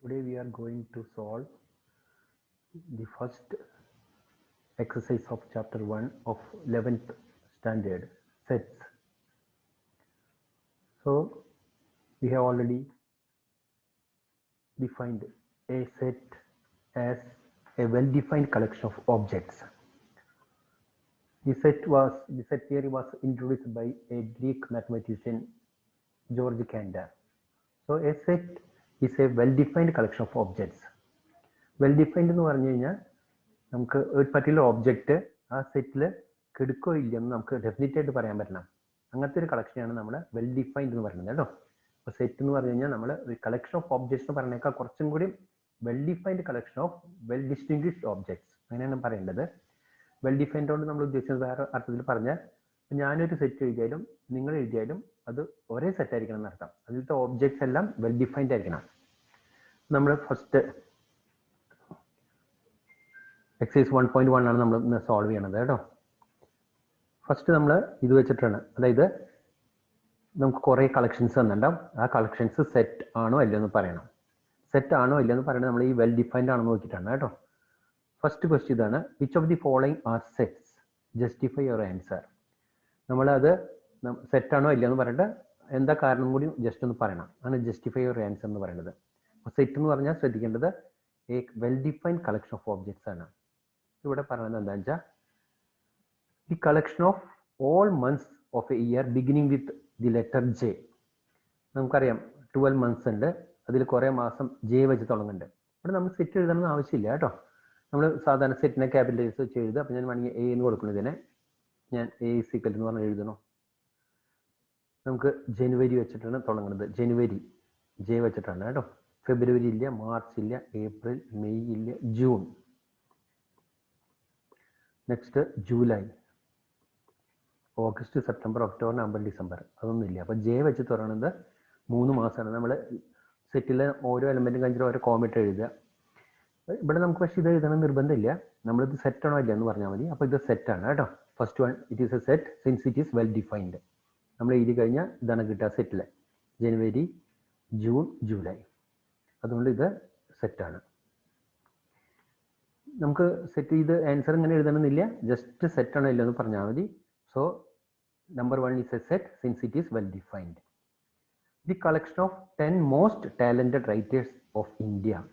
Today we are going to solve the first exercise of chapter 1 of 11th standard sets. So we have already defined a set as a well-defined collection of objects. The set theory was introduced by a Greek mathematician George Cantor. So a set is a well-defined collection of objects. Well-defined എന്ന് പറഞ്ഞു കഴിഞ്ഞാൽ നമുക്ക് ഒരു particular object ആ സെറ്റിൽ കിടക്കോ ഇല്ലെന്ന് നമുക്ക് definite ആയിട്ട് പറയാൻ പറ്റണം. അങ്ങനത്തെ ഒരു കളക്ഷനാണ് നമ്മൾ വെൽ ഡിഫൈൻഡ് എന്ന് പറയുന്നത് കേട്ടോ. അപ്പോൾ സെറ്റ് എന്ന് പറഞ്ഞു കഴിഞ്ഞാൽ നമ്മൾ ഒരു കളക്ഷൻ ഓഫ് ഒബ്ജക്ട്സ് എന്ന് പറയുന്നേക്കാൾ കുറച്ചും കൂടി well defined collection of well distinguished objects അങ്ങനെയാണ് പറയേണ്ടത്. വെൽ ഡിഫൈൻഡ് കൊണ്ട് നമ്മൾ ഉദ്ദേശിച്ചത് വേറെ അർത്ഥത്തിൽ പറഞ്ഞാൽ ഞാനൊരു സെറ്റ് എഴുതിയാലും നിങ്ങൾ എഴുതിയാലും അത് ഒരേ സെറ്റ് ആയിരിക്കണം എന്നർത്ഥം. അതിലത്തെ ഒബ്ജക്ട്സ് എല്ലാം വെൽ ഡിഫൈൻഡ് ആയിരിക്കണം. നമ്മൾ ഫസ്റ്റ് എക്സസൈസ് 1.1 ആണ് നമ്മൾ ഇന്ന് സോൾവ് ചെയ്യണത് കേട്ടോ. ഫസ്റ്റ് നമ്മൾ ഇത് വെച്ചിട്ടാണ്, അതായത് നമുക്ക് കുറേ കളക്ഷൻസ് തന്നിട്ടുണ്ടാവും. ആ കളക്ഷൻസ് സെറ്റ് ആണോ അല്ലയോ എന്ന് പറയണം. സെറ്റ് ആണോ അല്ലയോ എന്ന് പറയുന്നത് നമ്മൾ ഈ വെൽ ഡിഫൈൻഡ് ആണെന്ന് നോക്കിയിട്ടാണ് കേട്ടോ. ഫസ്റ്റ് ക്വസ്റ്റ്യൻ ഇതാണ്, which of the following are sets, justify your answer. നമ്മളത് സെറ്റ് ആണോ അല്ലയോ എന്ന് പറഞ്ഞിട്ട് എന്താ കാരണം കൂടി ജസ്റ്റ് ഒന്ന് പറയണം. ആണ് ജസ്റ്റിഫൈ യുവർ ആൻസർ എന്ന് പറയുന്നത്. അപ്പോൾ സെറ്റ് എന്ന് പറഞ്ഞാൽ ശ്രദ്ധിക്കേണ്ടത് A well defined collection of objects ആണ്. ഇവിടെ പറയുന്നത് എന്താണെന്ന് വെച്ചാൽ the collection of all months of a year beginning with the letter J. നമുക്കറിയാം 12 മന്ത്സ് ഉണ്ട്, അതിൽ കുറേ മാസം ജെ വെച്ച് തുടങ്ങുന്നുണ്ട്. ഇവിടെ നമ്മൾ സെറ്റ് എഴുതണമെന്ന് ആവശ്യമില്ല കേട്ടോ. നമ്മൾ സാധാരണ സെറ്റിനെ ക്യാപിറ്റലൈസ് വെച്ച് എഴുതുക. അപ്പോൾ ഞാൻ വേണമെങ്കിൽ എ എന്ന് കൊടുക്കണം. ഇതിനെ ഞാൻ എ സിക്കൽ എന്ന് പറഞ്ഞാൽ എഴുതണം. നമുക്ക് ജനുവരി വെച്ചിട്ടാണ് തുടങ്ങുന്നത്. ജനുവരി ജെ വെച്ചിട്ടാണ് കേട്ടോ. ഫെബ്രുവരി ഇല്ല, മാർച്ച് ഇല്ല, ഏപ്രിൽ, മെയ് ഇല്ല, June. Next July, August, September, October, November, December, അതൊന്നും ഇല്ല. അപ്പോൾ ജെ വെച്ച് തുടങ്ങുന്നത് 3 മാസമാണ്. നമ്മൾ സെറ്റിലെ ഓരോ എലമെൻറ്റും കഴിഞ്ഞിട്ട് ഓരോ കോമിട്ട് എഴുതുക. ഇവിടെ നമുക്ക് പക്ഷേ ഇത് എഴുതണം നിർബന്ധമില്ല. നമ്മളിത് സെറ്റ് ആണോ ഇല്ല എന്ന് പറഞ്ഞാൽ മതി. അപ്പോൾ ഇത് സെറ്റാണ് കേട്ടോ. First one, it is A set since it is well defined. നമ്മൾ എഴുതി കഴിഞ്ഞാൽ ഇതാണ് കിട്ടുക സെറ്റിൽ, ജനുവരി, ജൂൺ, ജൂലൈ. അതുകൊണ്ട് ഇത് സെറ്റാണ്. നമുക്ക് സെറ്റ് ചെയ്ത് ആൻസർ ഇങ്ങനെ എഴുതണമെന്നില്ല, ജസ്റ്റ് സെറ്റ് ആണോ ഇല്ല എന്ന് പറഞ്ഞാൽ മതി. So number 1 is A set since it is well defined. The collection of 10 most talented writers of India.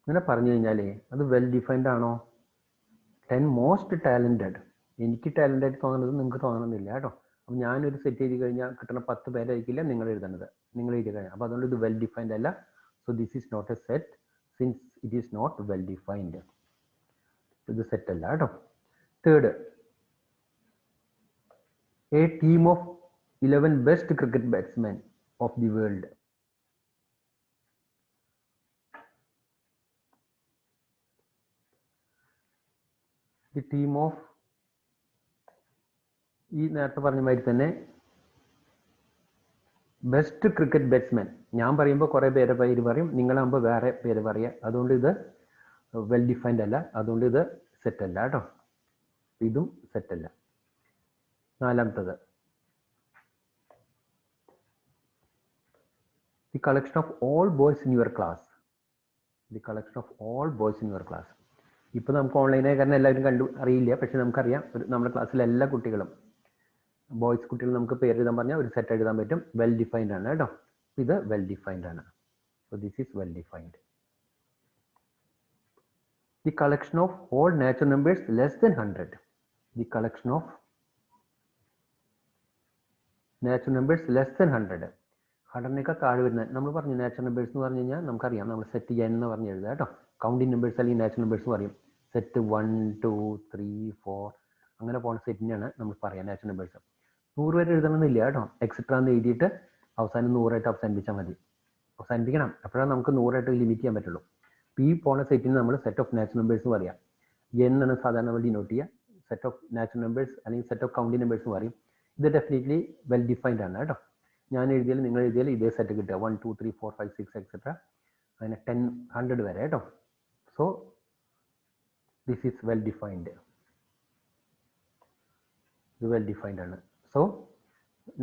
ഇങ്ങനെ പറഞ്ഞു കഴിഞ്ഞാൽ അത് വെൽ ഡിഫൈൻഡ് ആണോ? 10 മോസ്റ്റ് ടാലൻറ്റഡ്, എനിക്ക് ടാലൻ്റ് ആയിട്ട് തോന്നുന്നത് നിങ്ങൾക്ക് തോന്നണമെന്നില്ല കേട്ടോ. അപ്പം ഞാനൊരു സെറ്റ് എഴുതി കഴിഞ്ഞാൽ കിട്ടുന്ന 10 പേരായിരിക്കില്ല നിങ്ങൾ എഴുതുന്നത്, നിങ്ങൾ എഴുതി കഴിഞ്ഞാൽ. അപ്പോൾ അതുകൊണ്ട് ഇത് വെൽ ഡിഫൈൻഡ് അല്ല. So this is not a set since it is not well defined. ഇത് സെറ്റ് അല്ല കേട്ടോ. Third, a team of 11 best cricket batsmen of the world. The team of, ഈ നേരത്തെ പറഞ്ഞ മാതിരി തന്നെ ബെസ്റ്റ് ക്രിക്കറ്റ് ബാറ്റ്സ്മാൻ. ഞാൻ പറയുമ്പോൾ കുറേ പേരെ പേര് പറയും, നിങ്ങളാകുമ്പോൾ വേറെ പേര് പറയുക. അതുകൊണ്ട് ഇത് വെൽ ഡിഫൈൻഡ് അല്ല, അതുകൊണ്ട് ഇത് സെറ്റ് അല്ല കേട്ടോ. ഇതും സെറ്റ് അല്ല. നാലാമത്തത്, the collection of all boys in your class. The collection of all boys in your class. ഇപ്പോൾ നമുക്ക് ഓൺലൈനായി കാരണം എല്ലാവരും കണ്ടു അറിയില്ല, പക്ഷെ നമുക്കറിയാം നമ്മുടെ ക്ലാസ്സിലെ എല്ലാ കുട്ടികളും, ബോയ്സ് കുട്ടികൾ നമുക്ക് പേര് എഴുതാൻ പറഞ്ഞാൽ ഒരു സെറ്റ് എഴുതാൻ പറ്റും. വെൽ ഡിഫൈൻഡ് ആണ് കേട്ടോ. ഇത് വെൽ ഡിഫൈൻഡ് ആണ്. So this is well defined. The collection of all natural numbers less than 100. The collection of natural numbers less than 100. 100നേക്കാൾ താഴെ വരുന്ന, നമ്മൾ പറഞ്ഞു നാച്ചുറൽ നമ്പേഴ്സ് എന്ന് പറഞ്ഞു കഴിഞ്ഞാൽ നമുക്കറിയാം, നമ്മൾ സെറ്റ് n എന്ന് പറഞ്ഞ് എഴുതുക കേട്ടോ. കൗണ്ടിങ് നമ്പേഴ്സ് അല്ലെങ്കിൽ നാച്ചുറൽ നമ്പേഴ്സ് എന്ന് പറയും. സെറ്റ് 1, 2, 3, 4 അങ്ങനെ പോകുന്ന സെറ്റിനെയാണ് നമ്മൾ പറയാം നാച്ചുറൽ നമ്പേഴ്സ്. 100 വരെ എഴുതണമെന്നില്ല കേട്ടോ. എക്സെട്രാ എന്ന് എഴുതിയിട്ട് അവസാനം 100ആയിട്ട് അവസാനിപ്പിച്ചാൽ മതി. അവസാനിപ്പിക്കണം, അപ്പോഴാണ് നമുക്ക് 100ആയിട്ട് ലിമിറ്റ് ചെയ്യാൻ പറ്റുള്ളൂ. അപ്പോൾ ഈ പോണ സെറ്റിന് നമ്മൾ സെറ്റ് ഓഫ് നാച്ചുറൽ നമ്പേഴ്സ് എന്ന് പറയാം. എന്നാണ് സാധാരണ നമ്മൾ ഡിനോട്ട് ചെയ്യുക. സെറ്റ് ഓഫ് നാച്ചുറൽ നമ്പേഴ്സ് അല്ലെങ്കിൽ സെറ്റ് ഓഫ് കൗണ്ടിങ് നമ്പേഴ്സ് എന്ന് പറയും. ഇത് ഡെഫിനറ്റ്ലി വെൽ ഡിഫൈൻഡ് ആണ് കേട്ടോ. ഞാൻ എഴുതിയാലും നിങ്ങൾ എഴുതിയാലും ഇതേ സെറ്റ് കിട്ടുക. 1, 2, 3, 4, 5, 6 എക്സെട്രാ അങ്ങനെ 10, 100 വരെ കേട്ടോ. So this is well defined. ഇത് വെൽ ഡിഫൈൻഡ് ആണ്. So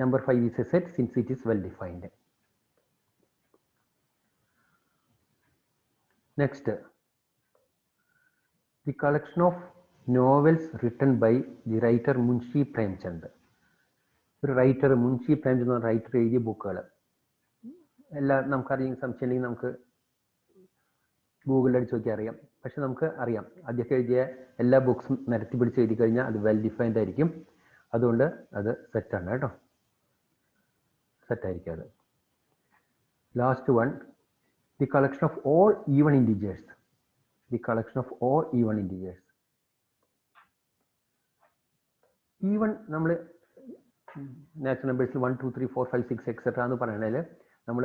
number 5 is a set since it is well defined. Next, the collection of novels written by the writer Munshi Premchand. ഒരു റൈറ്റർ, മുൻഷി പ്രേംചന്ദ് എന്ന റൈറ്റർ എഴുതിയ ബുക്കുകൾ എല്ലാം നമുക്കറിയാം. സംശയം ഉണ്ടെങ്കിൽ നമുക്ക് ഗൂഗിളിൽ അടിച്ച് നോക്കി അറിയാം. പക്ഷെ നമുക്ക് അറിയാം, അദ്ദേഹം എഴുതിയ എല്ലാ ബുക്സും നിരത്തി പിടിച്ച് എഴുതി കഴിഞ്ഞാൽ അത് വെൽ ഡിഫൈൻഡ് ആയിരിക്കും. അതുകൊണ്ട് അത് സെറ്റാണ് കേട്ടോ, സെറ്റായിരിക്കും അത്. Last one, the collection of all even integers. The collection of all even integers. Even നമ്മൾ നാച്ചുറൽ നമ്പേഴ്സിൽ 1 2 3 4 5 6 എക്സെട്ര എന്ന് പറയണതിൽ നമ്മൾ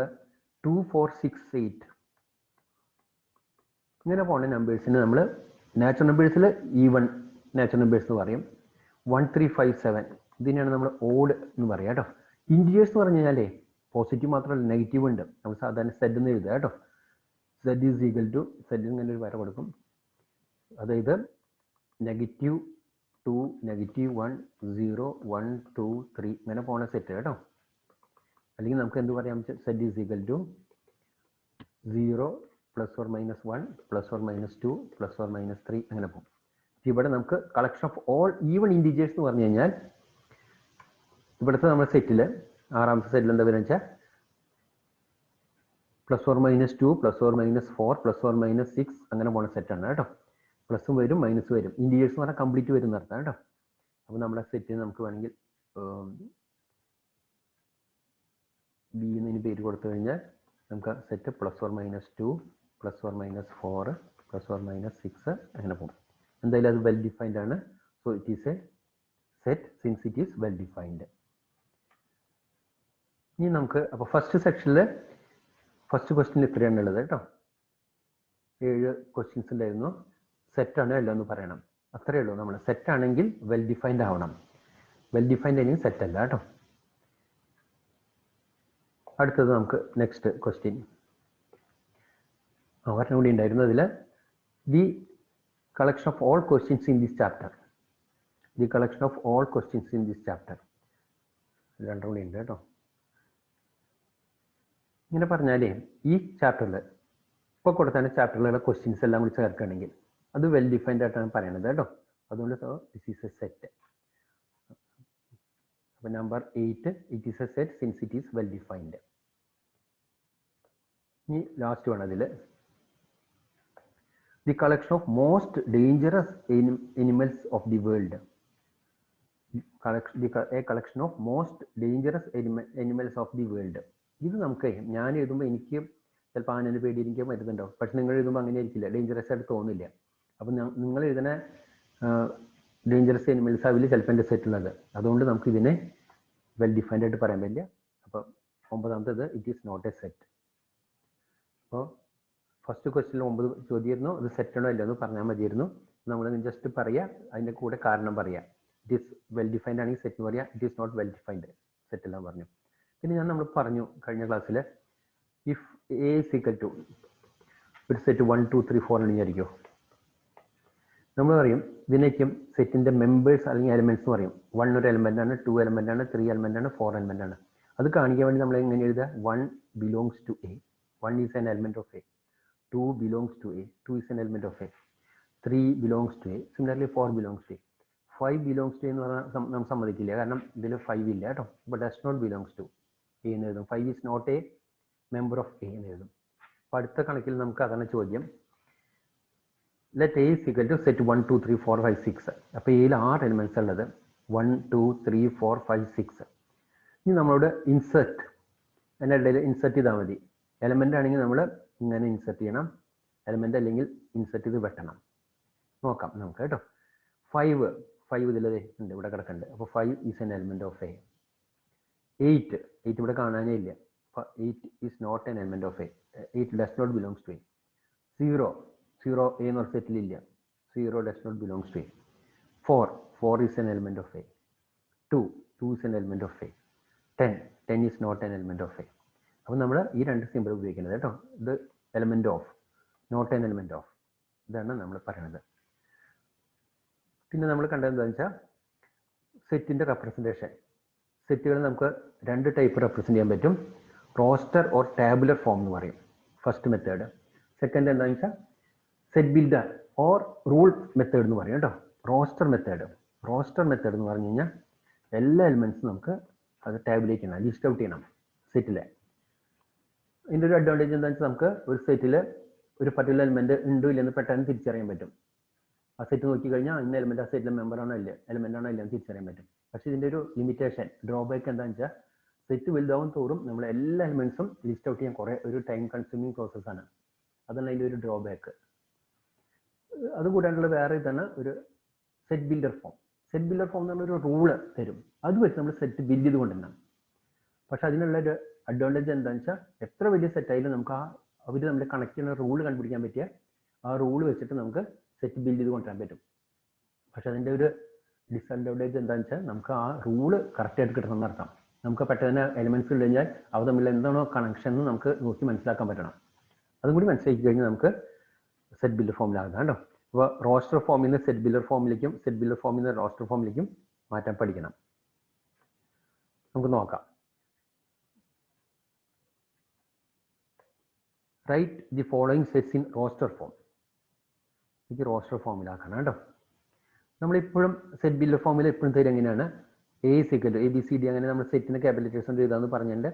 2 4 6 8 ഇങ്ങനെ പോകുന്ന നമ്പേഴ്സിന് നമ്മൾ നാച്ചുറൽ നമ്പേഴ്സിൽ ഈവൺ നാച്ചുറൽ നമ്പേഴ്സ് എന്ന് പറയും. 1 3 5 7 ഇതിനെയാണ് നമ്മൾ ഓഡ് എന്ന് പറയാം കേട്ടോ. ഇൻറ്റിജേഴ്സ് എന്ന് പറഞ്ഞു കഴിഞ്ഞാലേ പോസിറ്റീവ് മാത്രമല്ല നെഗറ്റീവ് ഉണ്ട്. നമ്മൾ സാധാരണ സെഡ് എന്ന് എഴുതുക കേട്ടോ. Z is equal to, Z ഇങ്ങനെ ഒരു വര കൊടുക്കും, അതായത് -2 -1 0 1 2 3 ഇങ്ങനെ പോണ സെറ്റ് കേട്ടോ. അല്ലെങ്കിൽ നമുക്ക് എന്ത് പറയാം, Z is equal to 0 +or-1 +or-2 +or-3 അങ്ങനെ പോകും. ഇവിടെ നമുക്ക് collection of all even integers എന്ന് പറഞ്ഞു കഴിഞ്ഞാൽ ഇവിടുത്തെ നമ്മുടെ സെറ്റിൽ ആറാമത്തെ സെറ്റിൽ എന്താ വരുന്നത് വെച്ചാൽ +or-2 +or-4 +or-6 അങ്ങനെ പോണ സെറ്റാണ് കേട്ടോ. പ്ലസും വരും മൈനസ് വരും. ഇൻറ്റിജേഴ്സ് എന്ന് പറഞ്ഞാൽ കംപ്ലീറ്റ് വരും നടത്താം കേട്ടോ. അപ്പോൾ നമ്മുടെ സെറ്റിന് നമുക്ക് വേണമെങ്കിൽ ബി എന്നതിന് പേര് കൊടുത്തു കഴിഞ്ഞാൽ നമുക്ക് സെറ്റ് +or-2 +or-4 +or-6 അങ്ങനെ പോകും. എന്തായാലും അത് വെൽ ഡിഫൈൻഡ് ആണ്. So it is A set since it is well defined. ഇനി നമുക്ക് അപ്പോൾ ഫസ്റ്റ് സെക്ഷനിൽ ഫസ്റ്റ് ക്വസ്റ്റ്യൻ ഇത്രയാണ് ഉള്ളത് കേട്ടോ. 7 ക്വസ്റ്റ്യൻസ് ഉണ്ടായിരുന്നു. സെറ്റാണ് അല്ല എന്ന് പറയണം, അത്രയേ ഉള്ളൂ. നമ്മൾ സെറ്റ് ആണെങ്കിൽ വെൽ ഡിഫൈൻഡ് ആവണം. വെൽ ഡിഫൈൻഡ് ആണെങ്കിൽ സെറ്റ് അല്ല കേട്ടോ. അടുത്തത് നമുക്ക് നെക്സ്റ്റ് ക്വസ്റ്റ്യൻ ഒരെണ്ണം കൂടി ഉണ്ടായിരുന്നു. അതിൽ the collection of all questions in this chapter. The collection of all questions in this chapter രണ്ടും കൂടി ഉണ്ട് കേട്ടോ. ഇങ്ങനെ പറഞ്ഞാലേ ഈ ചാപ്റ്ററിൽ ഇപ്പോൾ കൊടുത്താണ് ചാപ്റ്ററിലുള്ള ക്വസ്റ്റ്യൻസ് എല്ലാം കൂടി ചേർക്കുകയാണെങ്കിൽ അത് വെൽ ഡിഫൈൻഡ് ആയിട്ടാണ് പറയണത് കേട്ടോ. അതുകൊണ്ട് ദിസ് ഈസ് എ സെറ്റ്. അപ്പോൾ number 8 it is A set since it is well defined. ഇനി ലാസ്റ്റ് വേണം അതിൽ the collection of most dangerous animals of the world. A collection of most dangerous animals of the world. ഇത് നമുക്ക് ഞാൻ എഴുതുമ്പോൾ എനിക്ക് ചിലപ്പോൾ ആനേനെ പേടി എനിക്ക് വരുന്നുണ്ടാവും. പക്ഷെ നിങ്ങൾ എഴുതുമ്പോൾ അങ്ങനെ ആയിരിക്കില്ല, ഡേഞ്ചറസ് ആയിട്ട് തോന്നില്ല. അപ്പം നിങ്ങൾ എഴുതുന്ന ഡേഞ്ചറസ് എനിമൽസ് അതിൽ ചിലപ്പോൾ എൻ്റെ സെറ്റ് ഉള്ളത്. അതുകൊണ്ട് നമുക്ക് ഇതിനെ വെൽ ഡിഫൈൻഡ് ആയിട്ട് പറയാൻ പറ്റില്ല. അപ്പോൾ 9ാമത്തേത് it is not a set. അപ്പോൾ ഫസ്റ്റ് ക്വസ്റ്റ്യനിൽ 9 ചോദ്യമായിരുന്നു, അത് സെറ്റാണോ അല്ലോ എന്ന് പറഞ്ഞാൽ മതിയായിരുന്നു. നമ്മൾ ജസ്റ്റ് പറയുക, അതിൻ്റെ കൂടെ കാരണം പറയുക. ഇറ്റ് ഈസ് വെൽ ഡിഫൈൻഡ് ആണെങ്കിൽ സെറ്റ് പറയുക, it is not well defined set എല്ലാം പറഞ്ഞു. പിന്നെ നമ്മൾ പറഞ്ഞു കഴിഞ്ഞ ക്ലാസ്സിൽ if A is equal to ഒരു സെറ്റ് 1 2 3 4 ആണെന്ന് വിചാരിക്കുമോ, നമ്മൾ പറയും ഇതിനേക്കും സെറ്റിൻ്റെ മെമ്പേഴ്സ് അല്ലെങ്കിൽ എലമെൻറ്റ്സ് എന്ന് പറയും. 1 ഒരു എലമെൻ്റ് ആണ്, 2 എലമെൻ്റ് ആണ്, 3 എലമെൻ്റ് ആണ്, 4 എലമെൻ്റ് ആണ്. അത് കാണിക്കാൻ വേണ്ടി നമ്മൾ എങ്ങനെ എഴുതുക, 1 belongs to A, 1 is an element of A, 2 belongs to A, 2 is an element of A, 3 belongs to A, similarly 4 belongs to A, 5 belongs to A എന്ന് പറഞ്ഞാൽ നമ്മൾ സമ്മതിക്കില്ല, കാരണം ഇതിൽ 5 ഇല്ല കേട്ടോ. But does not belongs to A എന്ന് എഴുതും. 5 is not a member of A എന്ന് എഴുതും. അപ്പോൾ അടുത്ത കണക്കിൽ നമുക്ക് അതാണ് ചോദ്യം. Let A is equal to set 1 2 3 4 5 6. അപ്പോൾ എയിൽ 6 എലിമെൻറ്റ്സ് ഉള്ളത് 1 2 3 4 5 6. ഇനി നമ്മളോട് ഇൻസെർട്ട് അതിൻ്റെ ഇടയിൽ ഇൻസെർട്ട് ചെയ്താൽ മതി. എലമെൻ്റ് ആണെങ്കിൽ നമ്മൾ ഇങ്ങനെ ഇൻസെർട്ട് ചെയ്യണം, എലമെൻ്റ് അല്ലെങ്കിൽ ഇൻസെർട്ട് ചെയ്ത് വെട്ടണം. നോക്കാം നമുക്ക് കേട്ടോ. 5 ഇതിൽ ഉണ്ട്, ഇവിടെ കിടക്കുന്നുണ്ട്. അപ്പോൾ 5 is an element of A. 8 ഇവിടെ കാണാനേ ഇല്ല. അപ്പോൾ 8 is not an element of A. 8 does not belongs to A. 0 A എന്ന് പറഞ്ഞ സെറ്റിലില്ല. 0 does not belongs to A. 4 is an element of A. 2 is an element of A. 10 is not an element of A. അപ്പോൾ നമ്മൾ ഈ രണ്ട് simple ഉപയോഗിക്കുന്നത് കേട്ടോ. ഇത് element of, not an element of, ഇതാണ് നമ്മൾ പറയുന്നത്. പിന്നെ നമ്മൾ കണ്ടത് എന്താണെന്ന് വെച്ചാൽ സെറ്റിൻ്റെ റെപ്രസെൻറ്റേഷൻ. സെറ്റുകൾ നമുക്ക് 2 ടൈപ്പ് റെപ്രസെൻറ്റ് ചെയ്യാൻ പറ്റും. റോസ്റ്റർ ഓർ ടാബുലർ ഫോം എന്ന് പറയും ഫസ്റ്റ് മെത്തേഡ്. സെക്കൻഡ് എന്താണെന്ന് വെച്ചാൽ set builder or rule method എന്ന് പറയും കേട്ടോ. റോസ്റ്റർ മെത്തേഡ് എന്ന് പറഞ്ഞു കഴിഞ്ഞാൽ എല്ലാ എലിമെൻറ്റ്സും നമുക്ക് അത് ടാബുലേറ്റ് ചെയ്യണം, ലിസ്റ്റ് ഔട്ട് ചെയ്യണം സെറ്റിലെ. ഇതിൻ്റെ ഒരു അഡ്വാൻറ്റേജ് എന്താണെന്ന് വെച്ചാൽ നമുക്ക് ഒരു സെറ്റിൽ ഒരു പർട്ടിക്കുലർ എലിമെൻറ്റ് ഉണ്ടോ ഇല്ലെന്ന് പെട്ടെന്ന് തിരിച്ചറിയാൻ പറ്റും. ആ സെറ്റ് നോക്കിക്കഴിഞ്ഞാൽ ഇന്ന എലിമെൻറ്റ് ആ സെറ്റിലെ മെമ്പറാണോ ഇല്ല, എലിമെൻ്റ് ആണോ ഇല്ലെന്ന് തിരിച്ചറിയാൻ പറ്റും. പക്ഷേ ഇതിൻ്റെ ഒരു ലിമിറ്റേഷൻ, ഡ്രോബാക്ക് എന്താണെന്ന് വെച്ചാൽ സെറ്റ് വലുതാവും തോറും നമ്മൾ എല്ലാ എലിമെൻറ്റ്സും ലിസ്റ്റ് ഔട്ട് ചെയ്യാൻ കുറേ ഒരു ടൈം കൺസ്യൂമിങ് പ്രോസസ്സാണ്. അതാണ് അതിൻ്റെ ഒരു ഡ്രോബാക്ക്. അതുകൂടാണ്ടുള്ള വേറെ ഇതാണ് ഒരു set builder form. Set builder form എന്ന് പറഞ്ഞൊരു റൂള് തരും, അത് വെച്ച് നമ്മൾ സെറ്റ് ബിൽഡ് ചെയ്ത് കൊണ്ടുവരണം. പക്ഷെ അതിനുള്ളൊരു അഡ്വാൻറ്റേജ് എന്താണെന്ന് വെച്ചാൽ എത്ര വലിയ സെറ്റായാലും നമുക്ക് അവർ നമ്മൾ കണക്ട് ചെയ്യുന്ന റൂള് കണ്ടുപിടിക്കാൻ പറ്റിയ ആ റൂള് വെച്ചിട്ട് നമുക്ക് സെറ്റ് ബിൽഡ് ചെയ്ത് കൊണ്ടുവരാൻ പറ്റും. പക്ഷെ അതിൻ്റെ ഒരു ഡിസഡ്വാൻറ്റേജ് എന്താണെന്ന് വെച്ചാൽ നമുക്ക് ആ റൂള് കറക്റ്റായിട്ട് കിട്ടണമെന്ന് അർത്ഥം. നമുക്ക് പെട്ടെന്ന് എലിമെൻറ്റ്സ് ഇട്ട് കഴിഞ്ഞാൽ അവ തമ്മിൽ എന്താണോ കണക്ഷൻ എന്ന് നമുക്ക് നോക്കി മനസ്സിലാക്കാൻ പറ്റണം. അതും കൂടി മനസ്സിലാക്കി കഴിഞ്ഞാൽ നമുക്ക് സെറ്റ് ബിൽഡർ ഫോമിലാകുക കേട്ടോ. അപ്പോൾ റോസ്റ്റർ ഫോമിൽ നിന്ന് സെറ്റ് ബിൽഡർ ഫോമിലേക്കും സെറ്റ് ബിൽഡർ ഫോമിൽ നിന്ന് റോസ്റ്റർ ഫോമിലേക്കും മാറ്റാൻ പഠിക്കണം. നമുക്ക് നോക്കാം. Write the following sets in roster form. എനിക്ക് റോസ്റ്റർ ഫോമിലാക്കണം കേട്ടോ. നമ്മളിപ്പോഴും സെറ്റ് ബിൽഡർ ഫോമിൽ എപ്പോഴും തരും എങ്ങനെയാണ് A equal A B C D അങ്ങനെ നമ്മൾ സെറ്റിൻ്റെ ക്യാപിറ്റലേഷൻ ചെയ്താന്ന് പറഞ്ഞിട്ടുണ്ട്.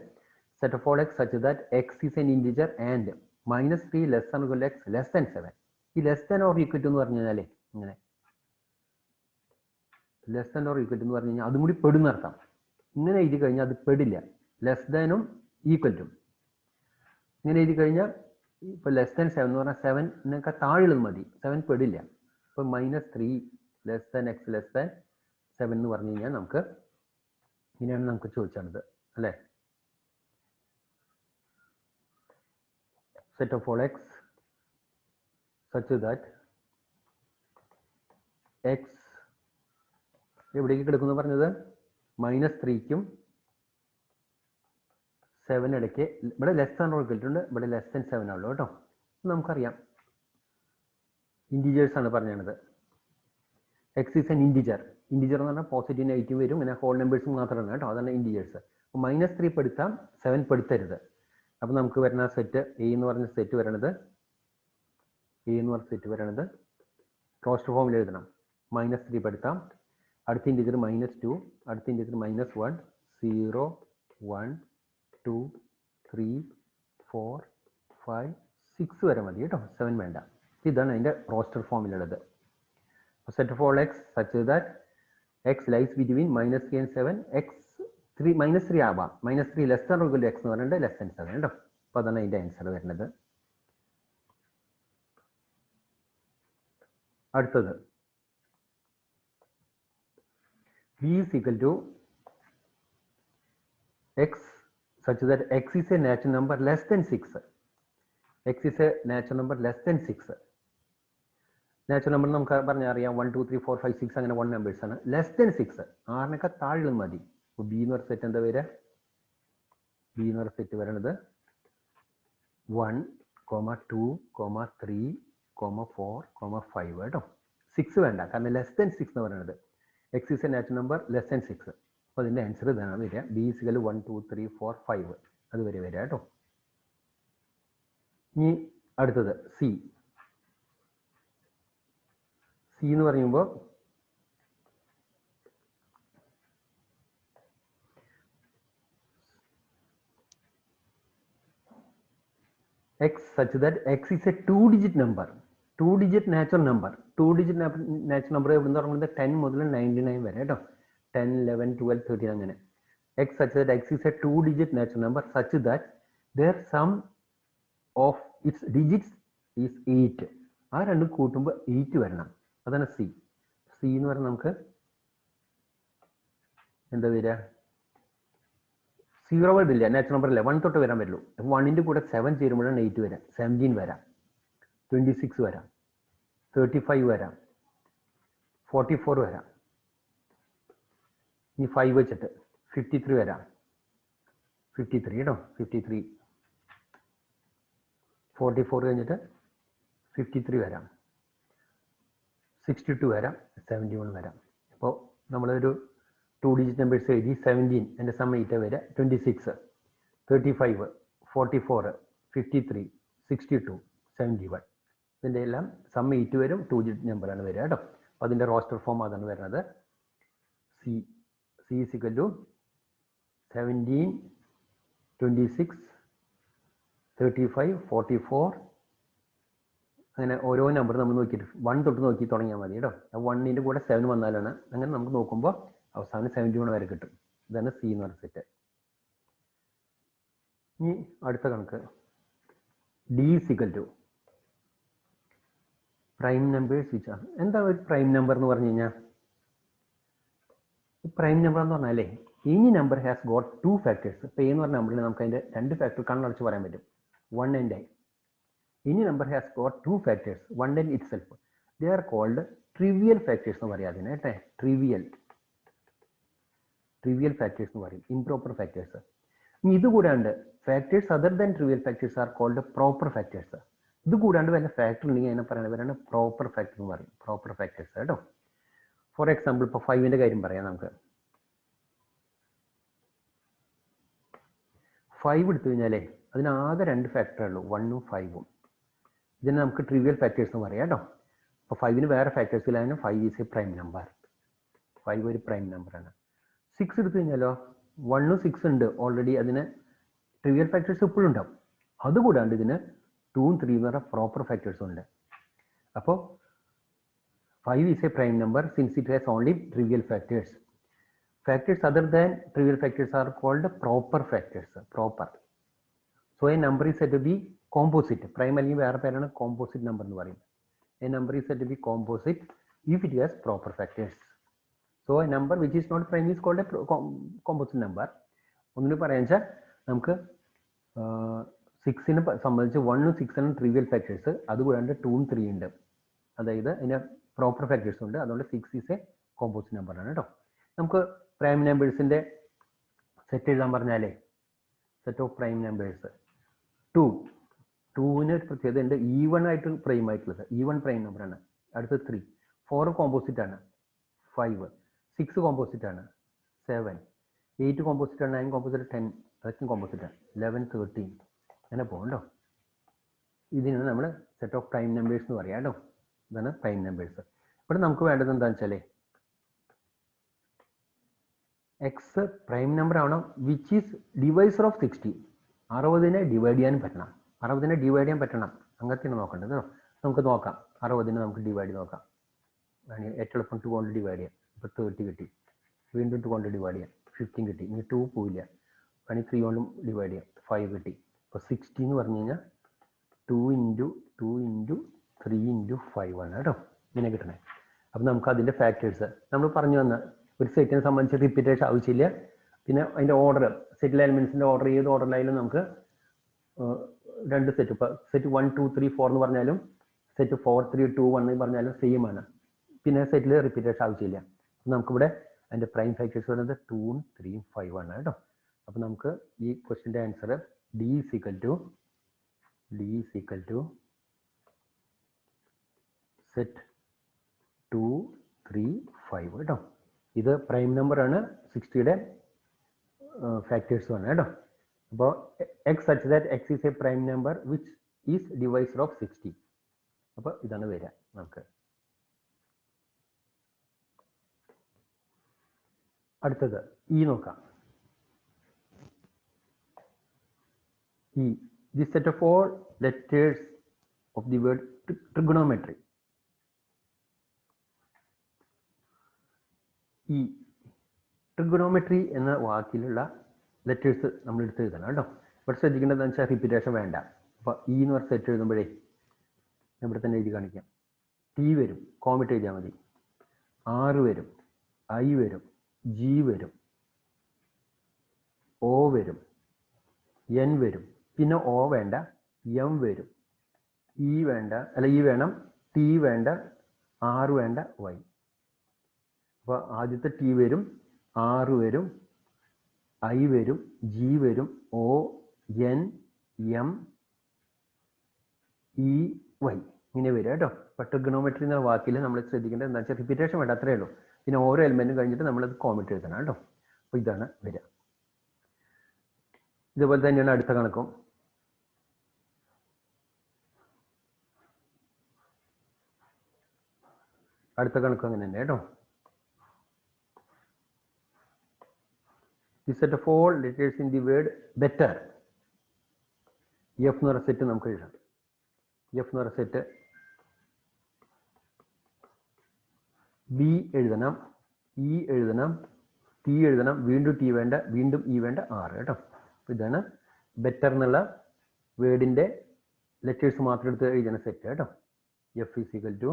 Set of all x such that x is an integer and -3 less than equal x less than 7. ഈ less than or equal to എന്ന് പറഞ്ഞു കഴിഞ്ഞാലേ ഇങ്ങനെ less than or equal to എന്ന് പറഞ്ഞു കഴിഞ്ഞാൽ അതും കൂടി പെടുന്ന അർത്ഥം. ഇങ്ങനെ എഴുതി കഴിഞ്ഞാൽ അത് പെടില്ല. ലെസ് ദാനും ഈക്വൽ ടു ഇങ്ങനെ എഴുതി കഴിഞ്ഞാൽ ഇപ്പോൾ ലെസ് ദാൻ 7 എന്ന് പറഞ്ഞാൽ 7 താഴെയുള്ളത് മതി, 7 പെടില്ല. ഇപ്പോൾ -3 less than x less than 7 എന്ന് പറഞ്ഞു കഴിഞ്ഞാൽ നമുക്ക് ഇങ്ങനെയാണ് നമുക്ക് ചോദിച്ചത് അല്ലേ. Set of all x such that x എവിടേക്ക് കിടക്കുന്നു പറഞ്ഞത് -3ക്കും 7 ഇടയ്ക്ക്. ഇവിടെ less than or equal to ഉണ്ട്, ഇവിടെ ലെസ് ദാൻ 7 ആണല്ലോ കേട്ടോ. നമുക്കറിയാം ഇൻറ്റീജേഴ്സ് ആണ് പറഞ്ഞത്. X is an integer. Integer എന്ന് പറഞ്ഞാൽ പോസിറ്റീവ് നെഗറ്റീവ് വരും, ഇങ്ങനെ ഹോൾ നമ്പേഴ്സ് മാത്രമാണ് കേട്ടോ, അതാണ് ഇൻറ്റിജേഴ്സ്. അപ്പോൾ -3 പെടുത്താം, 7 പെടുത്തരുത്. അപ്പോൾ നമുക്ക് വരുന്ന സെറ്റ് എ എന്ന് പറഞ്ഞ സെറ്റ് വരണത് റോസ്റ്റർ ഫോമിൽ എഴുതണം. -3 പെടുത്താം, അടുത്ത ഇൻറ്റിജർ -2, അടുത്ത ഇൻറ്റിജർ -1, 0, 1, 2, 3, 4, 5, 6 വരെ മതി കേട്ടോ, 7 വേണ്ട. ഇതാണ് അതിൻ്റെ roster ഫോമിലുള്ളത്. Set of all x such that x lies between -3 and 7. -3 ആവാം, -3 less than or equal to x എന്ന് പറഞ്ഞിട്ട് ലെസ് ദാൻ 7 കേട്ടോ. അപ്പോൾ അതാണ് അതിൻ്റെ ആൻസർ വരുന്നത്. അടുത്തത് v is equal to x such that x is a natural number less than 6. x is a natural number less than 6. Natural number നമുക്ക് പറഞ്ഞാൽ അറിയാം 1, 2, 3, 4, 5, 6 അങ്ങനെ 1 നമ്പേഴ്സ് ആണ്. ലെസ് ദാൻ 6 6 താഴെ മതി. അപ്പോൾ ബി എന്ന് പറഞ്ഞ സെറ്റ് എന്താ വരിക? ബി എന്ന് പറഞ്ഞ സെറ്റ് വരണത് 1, 2, 3, 4, 5 കേട്ടോ. 6 വേണ്ട, കാരണം ലെസ് ദാൻ 6 എന്ന് പറയുന്നത്. X is A natural number less than 6. അപ്പോൾ അതിൻ്റെ ആൻസർ ഇതാണ് വരിക. ബി ഈസിക്കൽ 1, 2, 3, 4, 5 അത് വരെ വരിക കേട്ടോ. ഇനി അടുത്തത് സി. സി എന്ന് പറയുമ്പോൾ x such that x is a 2-digit number, 2-digit natural number. 2-digit natural number എവിടുന്ന് തുടങ്ങുന്നത് 10 മുതൽ 99 വരെ കേട്ടോ. 10, 11, 12, 13 അങ്ങനെ. x such that x is a 2-digit natural number such that their sum of its digits is 8. ആ രണ്ടും കൂട്ടുമ്പോൾ 8 വരണം. അതാണ് സി. സി എന്ന് പറഞ്ഞാൽ നമുക്ക് എന്താ വരിക? 0 വേർഡില്ല, നാച്ചുറൽ നമ്പർ ഇല്ല, 1 തൊട്ട് വരാൻ പറ്റുള്ളൂ. 1ൻ്റെ കൂടെ 7 ചേരുമ്പോഴാണ് 8 വരാം. 17 വരാം, 26 വരാം, 35 വരാം, 44 വരാം. ഇനി 5 വെച്ചിട്ട് 53 വരാം. 53 കേട്ടോ, 53. 44 കഴിഞ്ഞിട്ട് 53 വരാം, 62 വരാം, 71 വരാം. അപ്പോൾ നമ്മളൊരു 2-digit നമ്പേഴ്സ് എഴുതി. 17 എൻ്റെ സം 8 വരെ, 26, 35, 44, 53, 62, 71. ഇതിൻ്റെ എല്ലാം സം 8 വരും, 2 digit നമ്പറാണ് വരിക കേട്ടോ. അപ്പോൾ അതിൻ്റെ റോസ്റ്റർ ഫോം അതാണ് വരുന്നത്. C is equal to 17, 26, 35, 44 അങ്ങനെ ഓരോ നമ്പർ നമ്മൾ നോക്കിയിട്ട് 1 തൊട്ട് നോക്കി തുടങ്ങിയാൽ മതി കേട്ടോ. 1ൻ്റെ കൂടെ 7 വന്നാലാണ് അങ്ങനെ നമുക്ക് നോക്കുമ്പോൾ അവസാനം 71 വരെ കിട്ടും. ഇതാണ് C എന്ന് പറഞ്ഞ സെറ്റ്. ഇനി അടുത്ത കണക്ക് D is equal to prime numbers which ആണ്. എന്താ ഒരു പ്രൈം നമ്പർ എന്ന് പറഞ്ഞു കഴിഞ്ഞാൽ, പ്രൈം നമ്പർ എന്ന് പറഞ്ഞാലേ any number has got 2 factors. ഇപ്പോൾ എന്ന് പറഞ്ഞ നമ്പറിൽ നമുക്ക് അതിൻ്റെ 2 ഫാക്ടർ കണ്ണടച്ച് പറയാൻ പറ്റും. 1 and i. Any number has got 2 factors, 1 and itself. They are called trivial factors എന്ന് പറയാം അതിനെ കേട്ടെ. trivial factors എന്ന് പറയും, improper factors. ഇനി ഇത് കൂടാണ്ട് factors other than trivial factors are called proper factors. ഇത് കൂടാണ്ട് വല്ല ഫാക്ടർ ഉണ്ടെങ്കിൽ അതിനെ പറയുന്നവരാണ് പ്രോപ്പർ ഫാക്ടർ എന്ന് പറയും. പ്രോപ്പർ ഫാക്ടേഴ്സ് കേട്ടോ. ഫോർ എക്സാമ്പിൾ ഇപ്പോൾ 5ൻ്റെ കാര്യം പറയാം നമുക്ക്. 5 എടുത്തു കഴിഞ്ഞാലേ അതിനാകെ 2 ഫാക്ടറേ ഉള്ളൂ, 1ഉം 5ഉം. ഇതിനെ നമുക്ക് ട്രിവിയൽ ഫാക്ടേഴ്സ് എന്ന് പറയാം കേട്ടോ. അപ്പോൾ 5ന് വേറെ ഫാക്ടേഴ്സ് ഇല്ലാതെ 5 ഈസ് എ പ്രൈം നമ്പർ. 5 ഒരു പ്രൈം നമ്പറാണ്. 6 എടുത്തു കഴിഞ്ഞാലോ 1ഉം 6 ഉണ്ട് ഓൾറെഡി, അതിന് ട്രിവിയൽ ഫാക്ടേഴ്സ് ഇപ്പോഴും ഉണ്ടാവും. അതുകൂടാണ്ട് ഇതിന് 2ഉം 3 എന്ന് പറഞ്ഞ പ്രോപ്പർ ഫാക്ടേഴ്സും ഉണ്ട്. അപ്പോൾ 5 is a prime number since it has only trivial factors. Factors other than trivial factors are called proper factors. Proper. So a number is said to be composite. Prime അല്ലെങ്കിൽ വേറെ പേരാണ് കോമ്പോസിറ്റ് നമ്പർ എന്ന് പറയും. A number is said to be composite if it has proper factors. So a number which is not prime is called a composite number. ഒന്നിന് പറയാൻ വെച്ചാൽ നമുക്ക് 6നെ സംബന്ധിച്ച് 1ഉം 6ഉം ട്രിവിയൽ ഫാക്ടേഴ്സ്, അതുകൂടാണ്ട് 2ഉം 3 ഉണ്ട്. അതായത് അതിന് പ്രോപ്പർ ഫാക്ടേഴ്സ് ഉണ്ട്. അതുകൊണ്ട് 6 ഈസ് എ കോമ്പോസിറ്റ് നമ്പറാണ് കേട്ടോ. നമുക്ക് പ്രൈം നമ്പേഴ്സിൻ്റെ സെറ്റ് എഴുതാൻ പറഞ്ഞാലേ സെറ്റ് ഓഫ് പ്രൈം നമ്പേഴ്സ് 2ന് ഒരു പ്രത്യേകത ഉണ്ട്. ഈവൺ ആയിട്ട് പ്രൈം ആയിട്ടുള്ളത്, ഈവൺ പ്രൈം നമ്പറാണ്. അടുത്ത് 3, 4 കോമ്പോസിറ്റ് ആണ്, 5, 6 കോമ്പോസിറ്റ് ആണ്, 7, 8 കോമ്പോസിറ്റ് ആണ്, 9 കോമ്പോസിറ്റ്, 10 അതൊക്കെ കോമ്പോസിറ്റ് ആണ്, 11, 13 അങ്ങനെ പോകുന്നുണ്ടോ. ഇതിനാണ് നമ്മൾ സെറ്റ് ഓഫ് പ്രൈം നമ്പേഴ്സ് എന്ന് പറയാം കേട്ടോ. ഇതാണ് പ്രൈം നമ്പേഴ്സ്. ഇവിടെ നമുക്ക് വേണ്ടത് എന്താണെന്ന് വെച്ചാൽ എക്സ് പ്രൈം നമ്പർ ആവണം വിച്ച് ഈസ് ഡിവൈസർ ഓഫ് 60. 60നെ ഡിവൈഡ് ചെയ്യാൻ പറ്റണം. 60നെ ഡിവൈഡ് ചെയ്യാൻ പറ്റണം. അങ്ങനത്തെയാണ് നോക്കേണ്ടത്. നമുക്ക് നോക്കാം. 60നെ നമുക്ക് ഡിവൈഡ് നോക്കാം. ഏറ്റവും എളുപ്പം 2 കൊണ്ട് ഡിവൈഡ് ചെയ്യാം. ഇപ്പോൾ 30 കിട്ടി. വീണ്ടും 2 കൊണ്ട് ഡിവൈഡ് ചെയ്യാം. 15 കിട്ടി. ഇനി 2 പോയില്ല. വേണമെങ്കിൽ 3 കൊണ്ടും ഡിവൈഡ് ചെയ്യാം. 5 കിട്ടി. ഇപ്പോൾ 60 എന്ന് പറഞ്ഞു കഴിഞ്ഞാൽ 2 × 2 × 3 × 5 ആണ് കേട്ടോ ഇങ്ങനെ കിട്ടണേ. അപ്പോൾ നമുക്ക് അതിൻ്റെ ഫാക്ടേഴ്സ് നമ്മൾ പറഞ്ഞു വന്ന ഒരു സെറ്റിനെ സംബന്ധിച്ച് റിപ്പീറ്റേഷൻ ആവശ്യമില്ല. പിന്നെ അതിൻ്റെ ഓർഡർ, സെറ്റിലെ എലിമെൻസിൻ്റെ ഓർഡർ ഏത് ഓർഡറിലായാലും നമുക്ക് 2 സെറ്റ്, ഇപ്പോൾ സെറ്റ് 1, 2, 3, 4 എന്ന് പറഞ്ഞാലും സെറ്റ് 4, 3, 2, 1 എന്ന് പറഞ്ഞാലും സെയിം ആണ്. പിന്നെ സെറ്റിൽ റിപ്പീറ്റേഷൻ ആവശ്യമില്ല. നമുക്കിവിടെ അതിൻ്റെ പ്രൈം ഫാക്ടേഴ്സ് വരുന്നത് 2ഉം 3ഉം 5 ആണ് കേട്ടോ. അപ്പോൾ നമുക്ക് ഈ ക്വസ്റ്റിൻ്റെ answer D is equal to set 2, 3, 5 കേട്ടോ. ഇത് പ്രൈം നമ്പർ ആണ്. 60യുടെ ഫാക്ടേഴ്സും ആണ് കേട്ടോ. അപ്പോൾ x such that x is a prime number which is divisor of 60. അപ്പോൾ ഇതാണ് വരിക. നമുക്ക് അടുത്തത് E നോക്കാം. E, the set of all letters of the word trigonometry. ഈ ട്രിഗണോമെട്രി എന്ന വാക്കിലുള്ള ലെറ്റേഴ്സ് നമ്മൾ എടുത്ത് എഴുതണം കേട്ടോ. ഇവിടെ ശ്രദ്ധിക്കേണ്ടത് എന്ന് വെച്ചാൽ റിപ്പീറ്റേഷൻ വേണ്ട. അപ്പോൾ E എന്ന് പറഞ്ഞ സെറ്റ് എഴുതുമ്പോഴേ ഇവിടെ തന്നെ എഴുതി കാണിക്കാം. T വരും, കോമിറ്റ് എഴുതിയാൽ മതി. R വരും, I വരും, G വരും, O വരും, N വരും, പിന്നെ O വേണ്ട, M വരും, E വേണ്ട, അല്ല E വേണം, T വേണ്ട, R വേണ്ട, Y. അപ്പോൾ ആദ്യത്തെ T വരും, R വരും, I വരും, G വരും, O, N, M, E, Y ഇങ്ങനെ വരിക കേട്ടോ. അപ്പോൾ ട്രിഗണോമെട്രി എന്ന വാക്കിൽ നമ്മൾ ശ്രദ്ധിക്കേണ്ടത് എന്താ വെച്ചാൽ റിപ്പീറ്റേഷൻ വേണ്ട, അത്രയേ ഉള്ളൂ. പിന്നെ ഓരോ എലിമെൻറ്റും കഴിഞ്ഞിട്ട് നമ്മളത് കോമിറ്റ് എഴുതണം കേട്ടോ. അപ്പോൾ ഇതാണ് വരിക. ഇതുപോലെ തന്നെയാണ് അടുത്ത കണക്കും. അടുത്ത കണക്ക് അങ്ങനെ തന്നെ കേട്ടോ. The set of all letters in the word better. F എന്ന് പറഞ്ഞ സെറ്റ് നമുക്ക് എഴുതാം. F എന്ന് പറഞ്ഞ സെറ്റ് B എഴുതണം, E എഴുതണം, T എഴുതണം, വീണ്ടും T വേണ്ട, വീണ്ടും E വേണ്ട, R കേട്ടോ. ഇതാണ് ബെറ്റർ എന്നുള്ള വേർഡിന്റെ ലെറ്റേഴ്സ് മാത്രം എടുത്ത് എഴുതുന്ന സെറ്റ് കേട്ടോ. F is equal to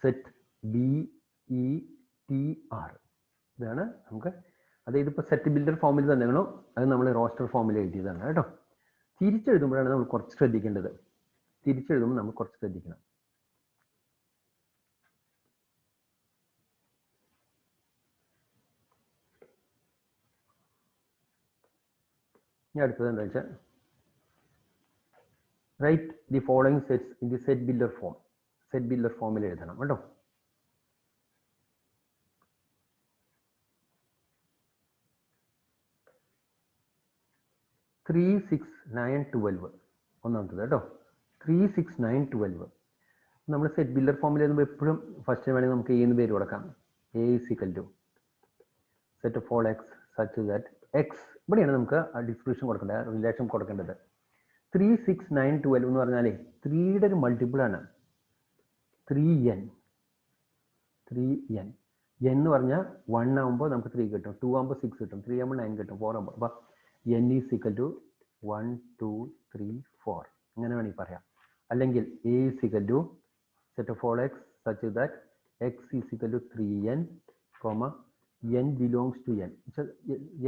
set B E T R. ഇതാണ് നമുക്ക്, അതായത് ഇപ്പോൾ സെറ്റ് ബിൽഡർ ഫോമിൽ തന്നെയാണോ അത് നമ്മൾ റോസ്റ്റർ ഫോമിൽ എഴുതിയതാണ് കേട്ടോ. തിരിച്ചെഴുതുമ്പോഴാണ് നമ്മൾ കുറച്ച് ശ്രദ്ധിക്കേണ്ടത്. തിരിച്ചെഴുതുമ്പോൾ നമ്മൾ കുറച്ച് ശ്രദ്ധിക്കണം. ഇനി അടുത്തത് എന്താ വെച്ചാൽ write the following sets in the set builder form. Set builder ഫോമിൽ എഴുതണം കേട്ടോ. ത്രീ 6 9 12 ഒന്നാമത്തത് കേട്ടോ. 3 6 9 12 നമ്മൾ സെറ്റ് ബിൽഡർ ഫോമിൽ എഴുതുമ്പോൾ എപ്പോഴും ഫസ്റ്റ് വേണമെങ്കിൽ നമുക്ക് എന്ന് പേര് കൊടുക്കാം. A is equal to set of all x such that x, ഇവിടെയാണ് നമുക്ക് ആ ഡിസ്ക്രിപ്ഷൻ കൊടുക്കേണ്ടത്, റിലേഷൻ കൊടുക്കേണ്ടത്. 3 6 9 12 എന്ന് പറഞ്ഞാലേ 3യുടെ ഒരു മൾട്ടിപ്പിൾ ആണ് 3n. 3n എന്ന് പറഞ്ഞാൽ 1 ആകുമ്പോൾ നമുക്ക് 3 കിട്ടും, 2 ആകുമ്പോൾ 6 കിട്ടും, 3 ആകുമ്പോൾ 9 കിട്ടും, 4 ആകുമ്പോൾ അപ്പോൾ n is equal to 1 2 3 4 അങ്ങനെ വേണമെങ്കിൽ പറയാം. അല്ലെങ്കിൽ A is equal to set of all x such that x is equal to 3n, n belongs to n.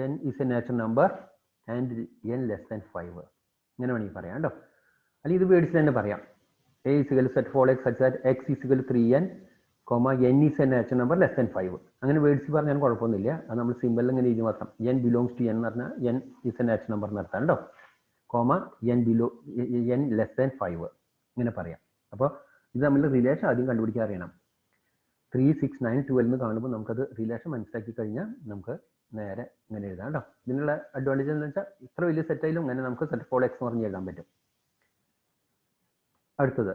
n is a natural number and n less than 5 അങ്ങനെ വേണമെങ്കിൽ പറയാം കേട്ടോ. അല്ലെങ്കിൽ ഇത് വേർഡ്സിൽ തന്നെ പറയാം. A is equal to set of all x such that x is equal to 3n, n is a natural number less than 5. അങ്ങനെ words പറഞ്ഞാൽ കുഴപ്പമൊന്നുമില്ല. അത് നമ്മൾ സിമ്പിൾ ഇങ്ങനെ എഴുതി മാത്രം. n belongs to n എന്ന് പറഞ്ഞാൽ n is a natural number എന്ന് അർത്ഥം കേട്ടോ. n less than 5 ഇങ്ങനെ പറയാം. അപ്പോൾ ഇത് നമ്മൾ റിലേഷൻ ആദ്യം കണ്ടുപിടിക്കാൻ അറിയണം. 3 6 9 12 എന്ന് കാണുമ്പോൾ നമുക്കത് റിലേഷൻ മനസ്സിലാക്കി കഴിഞ്ഞാൽ നമുക്ക് നേരെ ഇങ്ങനെ എഴുതാം കേട്ടോ. ഇതിനുള്ള അഡ്വാൻറ്റേജ് എന്ന് വെച്ചാൽ ഇത്ര വലിയ സെറ്റായാലും ഇങ്ങനെ നമുക്ക് സെറ്റ് ഓഫ് ഓൾ എക്സ് എന്ന് പറഞ്ഞ് എഴുതാൻ പറ്റും. അടുത്തത്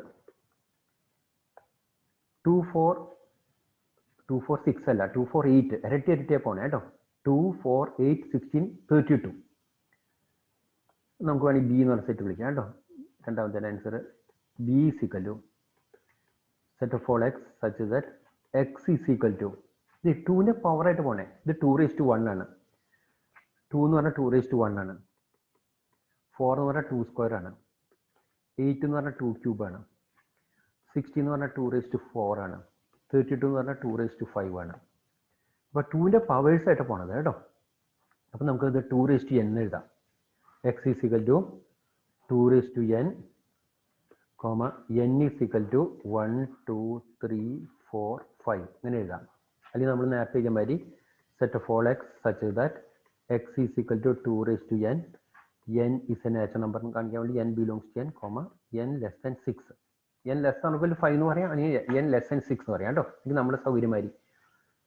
2 4 6 അല്ല 2 4 8 ഇരട്ടിയെ പോണേ കേട്ടോ. 2 4 8 16 32 നമുക്ക് വേണമെങ്കിൽ ബി എന്ന് പറഞ്ഞ സെറ്റ് വിളിക്കാം കേട്ടോ. രണ്ടാമത്തെ answer B is equal to set of all x such that x is equal to ഇത് 2ന്റെ പവർ ആയിട്ട് പോണേ. ഇത് 2⁻1 ആണ്. 2 എന്ന് പറഞ്ഞാൽ 2⁻1 ആണ്. 4 എന്ന് പറഞ്ഞാൽ 2 സ്ക്വയർ ആണ്. 8 എന്ന് പറഞ്ഞാൽ 2 ക്യൂബ് ആണ്. 60 എന്ന് പറഞ്ഞാൽ 2⁻4 ആണ്. 32 എന്ന് പറഞ്ഞാൽ 2⁻5 ആണ്. അപ്പോൾ 2ന്റെ പവേഴ്സ് ആയിട്ട് പോണത് കേട്ടോ. അപ്പോൾ നമുക്ക് ഇത് 2⁻n എഴുതാം. x is equal to 2⁻n, n is equal to 1 2 3 4 5 ഇങ്ങനെ എഴുതാം. അല്ലെങ്കിൽ നമ്മൾ നേരത്തെ എഴുതിയ മാതിരി set of all x such that x is equal to 2⁻n, n is a natural number കാണിക്കാൻ വേണ്ടി n belongs to n, n less than 6. n less than 5 എന്ന് പറയാം, അല്ലെങ്കിൽ n less than 6 എന്ന് പറയാം കേട്ടോ. ഇത് നമ്മുടെ സൗകര്യമാതിരി.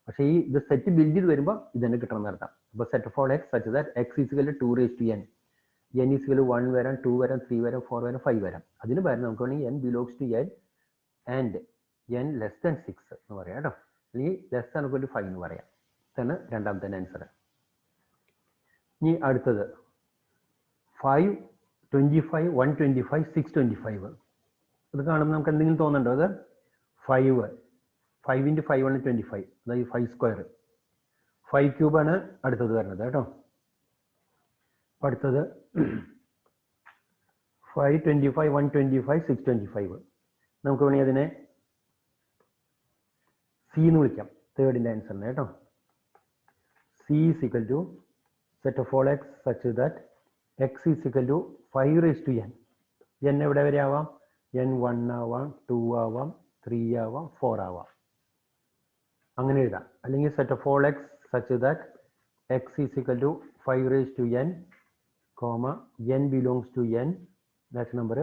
പക്ഷേ ഈ ഇത് സെറ്റ് ബിൽഡ് ചെയ്ത് വരുമ്പോൾ ഇതന്നെ കിട്ടണം നടത്താം. അപ്പോൾ set of all x such that x is equal to 2⁻n, n is equal to 1 വരാം, 2 വരാം, 3 വരാം, 4 വരാം, 5 വരാം. അതിന് പകരം നമുക്ക് വേണമെങ്കിൽ n belongs to n and n less than 6 എന്ന് പറയാം കേട്ടോ. അല്ലെങ്കിൽ ലെസ് than equal to 5 എന്ന് പറയാം. ഇതാണ് രണ്ടാമത്തെ ആൻസർ. ഇനി അടുത്തത് 5 25 125 625 ഇത് കാണുമ്പോൾ നമുക്ക് എന്തെങ്കിലും തോന്നുന്നുണ്ടോ? അത് 5 into 5 ആണ് 25, അതായത് 5 സ്ക്വയർ. 5 ക്യൂബാണ് അടുത്തത് വരുന്നത് കേട്ടോ. അടുത്തത് 5 25 125 625 നമുക്ക് വേണമെങ്കിൽ അതിനെ സി എന്ന് വിളിക്കാം. തേർഡിൻ്റെ ആൻസറിന് കേട്ടോ. C is equal to set of all x such that x is equal to 5⁻n. n എവിടെ വരെ ആവാം? n 1 ആവാം, 2 ആവാം, 3 ആവാം, 4 ആവാം. അങ്ങനെ എഴുതാം. അല്ലെങ്കിൽ set of all x such that x is equal to 5⁻n, n belongs to n, that's number,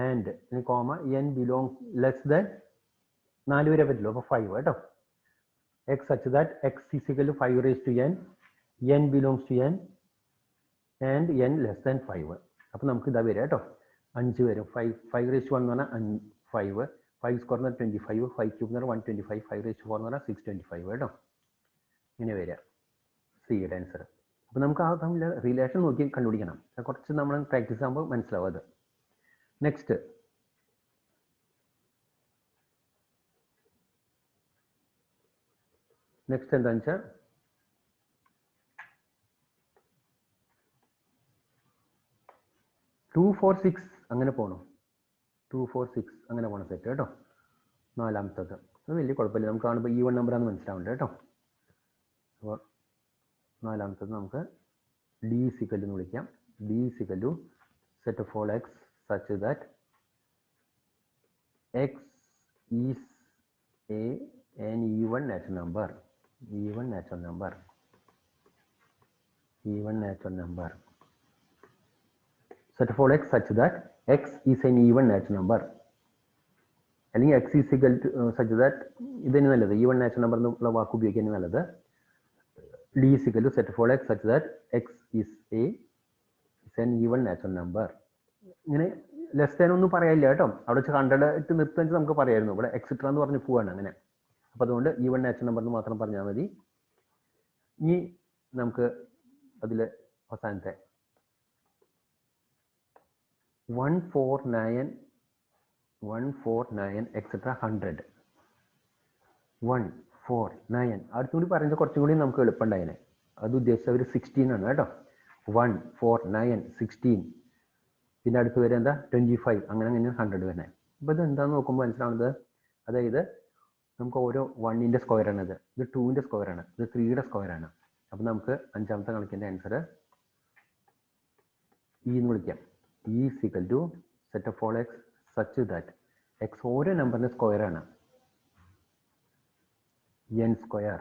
and n belongs less than 4 വരെ പറ്റില്ല, അപ്പോൾ 5 കേട്ടോ. x such that x is equal to 5⁻n, n belongs to n and n less than 5. അപ്പോൾ നമുക്ക് ഇതാ വരിക കേട്ടോ. 5 വരും. 5⁻1 എന്ന് പറഞ്ഞാൽ 5, 5 സ്ക്വയർ എന്ന് പറഞ്ഞാൽ 25, 5 ക്യൂബ് എന്ന് പറഞ്ഞാൽ 125, 5 റേസ് ടു 4 എന്ന് പറഞ്ഞാൽ 625 കേട്ടോ. ഇങ്ങനെ വരിക സിയുടെ ആൻസർ. അപ്പോൾ നമുക്ക് ആ തമ്മിൽ റിലേഷൻ നോക്കി കണ്ടുപിടിക്കണം. കുറച്ച് നമ്മൾ പ്രാക്ടീസ് ആകുമ്പോൾ മനസ്സിലാവും അത്. നെക്സ്റ്റ് എന്താണെന്ന് വെച്ചാൽ ടു 4 6 അങ്ങനെ പോകണം. 2 4 6 അങ്ങനെ പോകണം സെറ്റ് കേട്ടോ. നാലാമത്തത് അത് വലിയ കുഴപ്പമില്ല, നമുക്ക് കാണുമ്പോൾ ഈവൺ നമ്പറാണെന്ന് മനസ്സിലാവുന്നുണ്ട് കേട്ടോ. അപ്പോൾ നാലാമത്തത് നമുക്ക് ഡി സിക്കൽ എന്ന് വിളിക്കാം. D equal to set of all x such that x is an even natural number. Even natural number. Set of all x such that x is an even natural number. അല്ലെങ്കിൽ x is equal to such that ഇതിന് നല്ലത് even natural number എന്നുള്ള വാക്ക് ഉപയോഗിക്കാൻ നല്ലത്. d is equal to set of all x such that x is an even natural number. ഇങ്ങനെ less than ഒന്നും പറയാനില്ല കേട്ടോ. അവിടെ വെച്ച് 100 ഇട്ട് നിർത്തുക നമുക്ക് പറയായിരുന്നു. ഇവിടെ എക്സെട്ര എന്ന് പറഞ്ഞ് പോവാണ് അങ്ങനെ. അപ്പോൾ അതുകൊണ്ട് ഈവൺ നാച്ചുറൽ നമ്പർ എന്ന് മാത്രം പറഞ്ഞാൽ മതി. ഇനി നമുക്ക് അതിൽ അവസാനത്തെ 149 എക്സെട്ര 100. 149 അടുത്തുകൂടി പറയുന്നത് കുറച്ചും കൂടി നമുക്ക് എളുപ്പമുണ്ടായേനെ. അത് ഉദ്ദേശിച്ചത് അവർ 16 ആണ് കേട്ടോ. 149 16. പിന്നെ അടുത്ത് വരെ എന്താ 25, അങ്ങനെ 100 വരുന്നത്. അപ്പോൾ ഇത് എന്താണെന്ന് നോക്കുമ്പോൾ മനസ്സിലാവുന്നത്, അതായത് നമുക്ക് ഓരോ 1ന്റെ സ്ക്വയർ ആണിത്, ഇത് 2ന്റെ സ്ക്വയർ ആണ്, ഇത് 3യുടെ സ്ക്വയർ ആണ്. അപ്പോൾ നമുക്ക് അഞ്ചാമത്തെ കണക്കിൻ്റെ ആൻസർ ഇ എന്ന് വിളിക്കാം. E is equal to set of all x such that x ഓരോ നമ്പറിൻ്റെ സ്ക്വയർ ആണ് n സ്ക്വയർ.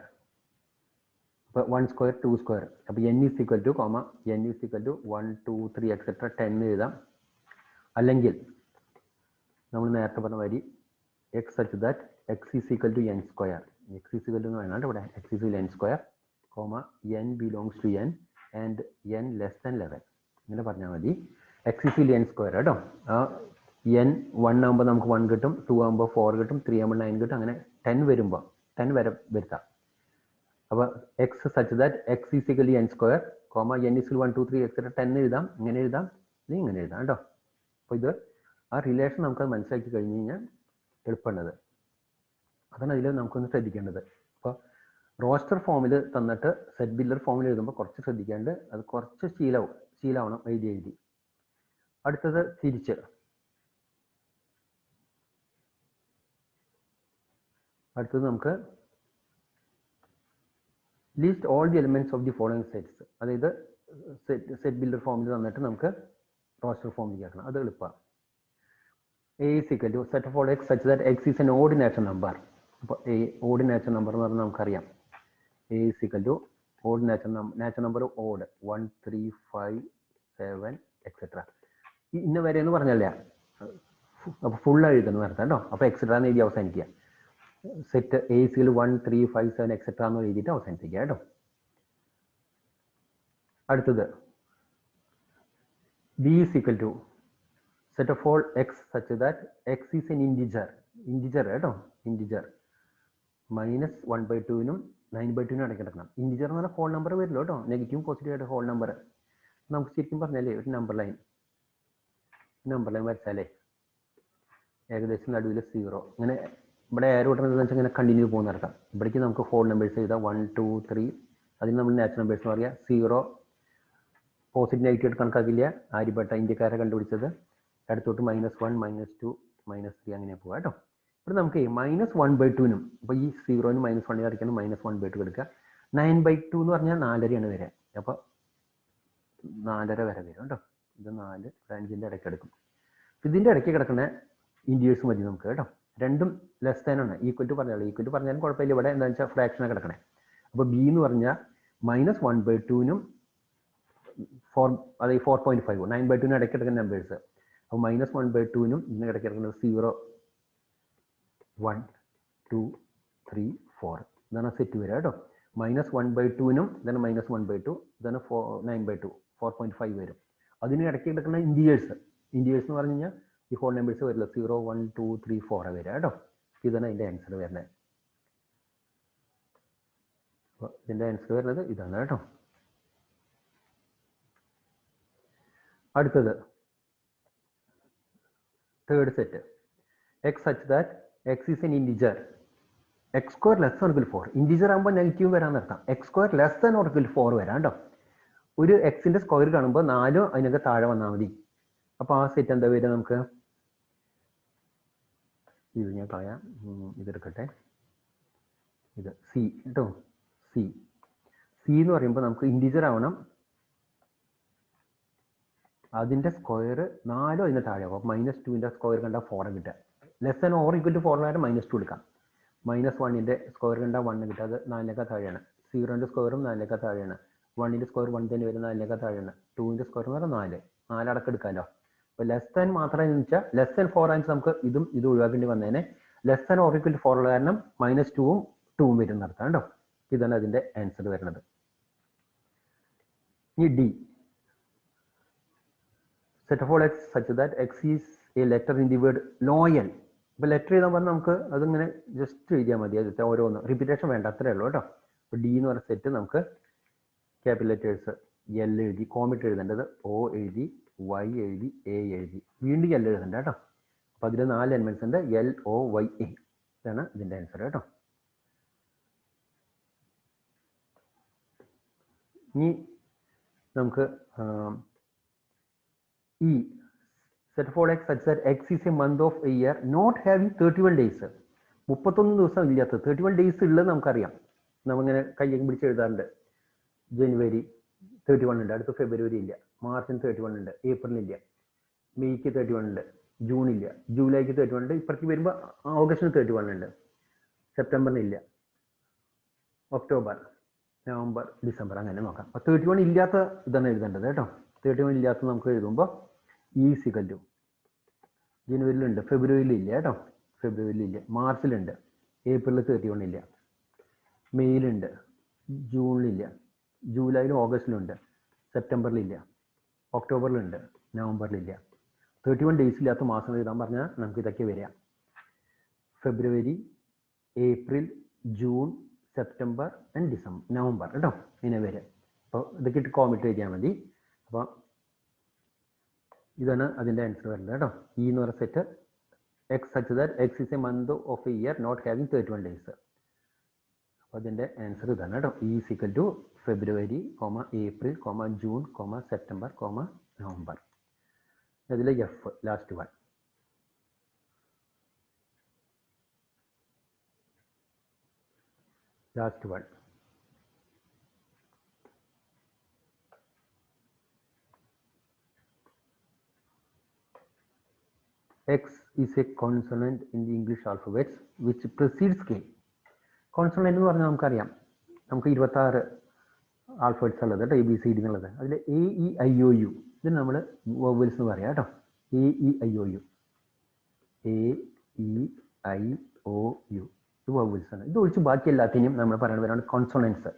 അപ്പോൾ 1 സ്ക്വയർ 2 സ്ക്വയർ. അപ്പോൾ n is equal to comma n is equal to 1 2 3 etcetera 10 എഴുതാം. അല്ലെങ്കിൽ നമ്മൾ നേരത്തെ പറഞ്ഞ മാതിരി x such that x is equal to n square. X is equal to എന്ന് വേണം ഇവിടെ. X is n square comma n belongs to n and n less than 11 ഇങ്ങനെ പറഞ്ഞാൽ മതി. എക്സ് ഈസ് n സ്ക്വയർ കേട്ടോ. ആ n 1 ആകുമ്പോൾ നമുക്ക് 1 കിട്ടും, 2 ആകുമ്പോൾ 4 കിട്ടും, 3 ആകുമ്പോൾ 9 കിട്ടും, അങ്ങനെ 10 വരുമ്പോൾ 10 വരെ വരുത്താം. അപ്പോൾ x such that x is equal to n square comma n is 1 2 3 etcetera 10 എഴുതാം. ഇങ്ങനെ എഴുതാം, ഇങ്ങനെ എഴുതാം കേട്ടോ. അപ്പോൾ ഇത് ആ റിലേഷൻ നമുക്ക് മനസ്സിലാക്കി കഴിഞ്ഞ് കഴിഞ്ഞാൽ എളുപ്പമുള്ളത്. അതാണ് അതിൽ നമുക്കൊന്ന് ശ്രദ്ധിക്കേണ്ടത്. അപ്പോൾ റോസ്റ്റർ ഫോമിൽ തന്നിട്ട് സെറ്റ് ബിൽഡർ ഫോമിൽ എഴുതുമ്പോൾ കുറച്ച് ശ്രദ്ധിക്കാണ്ട്, അത് കുറച്ച് ശീലമാവണം എഴുതി. അടുത്തത് തിരിച്ച്. അടുത്തത് നമുക്ക് list all the elements of the following sets. അതായത് സെറ്റ് ബിൽഡർ ഫോമിൽ തന്നിട്ട് നമുക്ക് റോസ്റ്റർ ഫോമിലേക്ക് ആക്കണം. അത് എളുപ്പമാണ്. A is equal to set of all x such that x is an odd natural number. അപ്പോൾ odd natural number എന്ന് പറഞ്ഞാൽ നമുക്കറിയാം. A is equal to odd natural number odd 1 3 5 7 etcetera. ഇന്ന വരെ എന്ന് പറഞ്ഞല്ലേ, അപ്പോൾ ഫുൾ എഴുതുന്നു നേരത്തെ കേട്ടോ. അപ്പോൾ എക്സെട്ര എന്ന് എഴുതി അവസാനിക്കുക. Set A is equal to 1 3 5 7 etcetera എന്ന് എഴുതിയിട്ട് അവസാനിപ്പിക്കുക കേട്ടോ. അടുത്തത് B is equal to set of all x such that x is an integer കേട്ടോ. integer -1/2നും 9/2നും ഇടയ്ക്ക് കിടക്കണം. integer എന്ന് പറഞ്ഞാൽ ഹോൾ നമ്പർ വരില്ല കേട്ടോ. നെഗറ്റീവ് പോസിറ്റീവ് ആയിട്ട് ഹോൾ നമ്പർ. നമുക്ക് ശരിക്കും പറഞ്ഞാലേ ഒരു നമ്പർ ലൈൻ വരച്ചാലേ ഏകദേശം നടുവിൽ 0 ഇങ്ങനെ ഇവിടെ ആരോ ഇടുന്നത് വെച്ചാൽ ഇങ്ങനെ കണ്ടിന്യൂ പോകുന്ന നടക്കാം. ഇവിടേക്ക് നമുക്ക് ഹോൾ നമ്പേഴ്സ് എഴുതാം 1 2 3. അതിന് നമ്മൾ നാച്ചുറൽ നമ്പേഴ്സ് എന്ന് പറയാം. 0 പോസിറ്റീവ് നെഗറ്റീവ് കണക്കാക്കില്ല. ആര്യഭട്ട ഇന്ത്യക്കാരെ കണ്ടുപിടിച്ചത്. അടുത്തോട്ട് -1 -2 -3 അങ്ങനെ പോകാം കേട്ടോ. ഇവിടെ നമുക്ക് -1/2നും അപ്പോൾ ഈ 0ന് -1 അടിക്കണം, -1/2 എടുക്കുക. 9/2 എന്ന് പറഞ്ഞാൽ 4.5 വരെ. അപ്പോൾ 4.5 വരെ വരും കേട്ടോ. ഇത് 4 5ൻ്റെ ഇടയ്ക്ക് എടുക്കും. ഇതിൻ്റെ ഇടയ്ക്ക് കിടക്കുന്ന ഇൻഡിയേഴ്സ് മതി നമുക്ക് കേട്ടോ. രണ്ടും ലെസ് ദാൻ ആണ്. ഈക്വൽ ടു പറഞ്ഞാലും കുഴപ്പമില്ല. ഇവിടെ എന്താണെന്ന് വെച്ചാൽ ഫ്രാക്ഷനാണ് കിടക്കണേ. അപ്പോൾ ബി എന്ന് പറഞ്ഞാൽ -1/2നും 4 അതായത് 4.5 9/2നും ഇടയ്ക്ക് കിടക്കുന്ന നമ്പേഴ്സ്. അപ്പോൾ -1/2നും ഇതിന് ഇടയ്ക്ക് കിടക്കുന്നത് 0 1 2 3 4 ഇതാണ് സെറ്റ് വരിക കേട്ടോ. -1/2നും ഇതാണ് -1/2 ഇതാണ് 9/2 4.5 വരും. അതിന് ഇടയ്ക്ക് കിടക്കുന്ന ഇൻഡിയേഴ്സ് എന്ന് പറഞ്ഞു കഴിഞ്ഞാൽ ഈ ഹോൾ നമ്പേഴ്സ് വരില്ല 0 1 2 3 4 വരിക കേട്ടോ. ഇതാണ് അതിൻ്റെ ആൻസർ വരുന്നത്. അപ്പോൾ ഇതിൻ്റെ ആൻസർ വരുന്നത് ഇതാണ് കേട്ടോ. അടുത്തത് third set, x such that x is an integer X square less than or equal 4. Integer ആകുമ്പോൾ നെഗറ്റീവ് വരാൻ നിർത്താം. X square less than or equal 4 വരാം കേട്ടോ. ഒരു എക്സിൻ്റെ സ്ക്വയർ കാണുമ്പോൾ 4 അതിനൊക്കെ താഴെ വന്നാൽ മതി. അപ്പോൾ ആ സെറ്റ് എന്താ വരിക നമുക്ക്? ഇത് ഞാൻ കളയാം, ഇതെടുക്കട്ടെ. ഇത് സി കേട്ടോ. സി എന്ന് പറയുമ്പോൾ നമുക്ക് ഇൻറ്റിജർ ആവണം, അതിൻ്റെ സ്ക്വയർ 4 അതിന് താഴെ ആവും. -2ൻ്റെ സ്ക്വയർ കണ്ടാൽ 4 കിട്ടുക. Less than or equal to 4 ആയാലും -2 എടുക്കാം. -1ൻ്റെ സ്ക്വയർ കണ്ടാൽ 1 കിട്ടുക, അത് 4 താഴെയാണ്. 0ൻ്റെ സ്ക്വയറും 4 താഴെയാണ്. 1ൻ്റെ സ്ക്വയർ 1 തന്നെ വരും, 4 താഴെയാണ്. 2ൻ്റെ സ്ക്വയർ എന്ന് പറഞ്ഞാൽ 4 അടക്കം എടുക്കാമല്ലോ. അപ്പോൾ ലെസ് ദാൻ മാത്രമേ വെച്ചാൽ ലെസ് ദാൻ 4 ആൻസ് നമുക്ക് ഇതും ഇത് ഒഴിവാക്കേണ്ടി വന്നേനെ. Less than or equal to 4 ഉള്ള കാരണം -2ഉം 2ഉം വരും നടത്താം കേട്ടോ. ഇതാണ് അതിൻ്റെ ആൻസർ വരുന്നത്. ഇനി D, set of all x such that x is a letter in the word loyal. ഇപ്പോൾ ലെറ്റർ എഴുതാൻ പറഞ്ഞാൽ നമുക്ക് അതിങ്ങനെ ജസ്റ്റ് എഴുതിയാൽ മതി, അത് ഓരോന്ന് റിപ്പീറ്റേഷൻ വേണ്ട, അത്രേ ഉള്ളൂ കേട്ടോ. അപ്പോൾ ഡി എന്ന് പറഞ്ഞ സെറ്റ് നമുക്ക് ക്യാപിറ്റൽ ലെറ്റേഴ്സ് എൽ എഴുതി, കോമിറ്റ് എഴുതേണ്ടത് ഒ എഴുതി, വൈ എഴുതി, എ എഴുതി, വീണ്ടും എൽ എഴുതണ്ട കേട്ടോ. അപ്പോൾ അതിൽ 4 എലിമെന്റ്സ് ഉണ്ട്, എൽ ഒ വൈ എ. ഇതാണ് ഇതിൻ്റെ ആൻസർ കേട്ടോ. ഇനി നമുക്ക് E, set for x such that x is a month of a year not having 31 days. 31 ദിവസം ഇല്ലാത്ത 31 ഡേയ്സ് ഉള്ളത് നമുക്കറിയാം. നമ്മളിങ്ങനെ കയ്യൊക്കെ പിടിച്ച് എഴുതാറുണ്ട്. ജനുവരി 31 ഉണ്ട്, അടുത്ത ഫെബ്രുവരി ഇല്ല, മാർച്ചിന് 31 ഉണ്ട്, ഏപ്രിലില്ല, മെയ്ക്ക് 31 ഉണ്ട്, ജൂണില്ല, ജൂലൈക്ക് 31 ഉണ്ട്, ഇപ്പുറത്തേക്ക് വരുമ്പോൾ ഓഗസ്റ്റിന് 31 ഉണ്ട്, സെപ്റ്റംബറിനില്ല, ഒക്ടോബർ, നവംബർ, ഡിസംബർ, അങ്ങനെ നോക്കാം. അപ്പോൾ 31 ഇല്ലാത്ത ഇതാണ് എഴുതേണ്ടത് കേട്ടോ. 31 ഇല്ലാത്ത നമുക്ക് എഴുതുമ്പോൾ ഈസിക്കൽ ടു ജനുവരിയിലുണ്ട്, ഫെബ്രുവരിയിലില്ല കേട്ടോ, ഫെബ്രുവരിയിലില്ല, മാർച്ചിലുണ്ട്, ഏപ്രിലിൽ 31 ഇല്ല, മെയ്യിലുണ്ട്, ജൂണിലില്ല, ജൂലൈയിലും ഓഗസ്റ്റിലുണ്ട്, സെപ്റ്റംബറിലില്ല, ഒക്ടോബറിലുണ്ട്, നവംബറിലില്ല. 31 ഡേയ്സ് ഇല്ലാത്ത മാസം എഴുതാൻ പറഞ്ഞാൽ നമുക്ക് ഇതൊക്കെ വരിക: February, April, June, September and December, November കേട്ടോ, ഇങ്ങനെ വരും. അപ്പോൾ ഇതൊക്കെ ഇട്ട് കോമിറ്റ് എഴുതിയാൽ മതി. അപ്പോൾ ഇതാണ് അതിൻ്റെ ആൻസർ വരുന്നത് കേട്ടോ. ഇ എന്ന് പറയുന്ന set x such that x is a month of a year not having 31 days. അപ്പോൾ അതിൻ്റെ ആൻസർ ഇതാണ് കേട്ടോ. E equal to February, April, June, September, November. അതിൽ എഫ് last one. Last one X is a consonant in the English alphabets which precedes K. Consonant എന്ന് പറഞ്ഞാൽ നമുക്കറിയാം, നമുക്ക് 26 ആൽഫബറ്റ്സ് ഉള്ളത് കേട്ടോ, ABCD എന്നുള്ളത്. അതിൽ AEIOU ഇതിന് നമ്മൾ വവൽസ് എന്ന് പറയാം കേട്ടോ. AEIOU, AEIOU ഇത് വവൽസ് ആണ്. ഇത് ഒഴിച്ച് ബാക്കി എല്ലാത്തിനും നമ്മൾ പറയുന്നവരാണ് കോൺസോണൻസ്.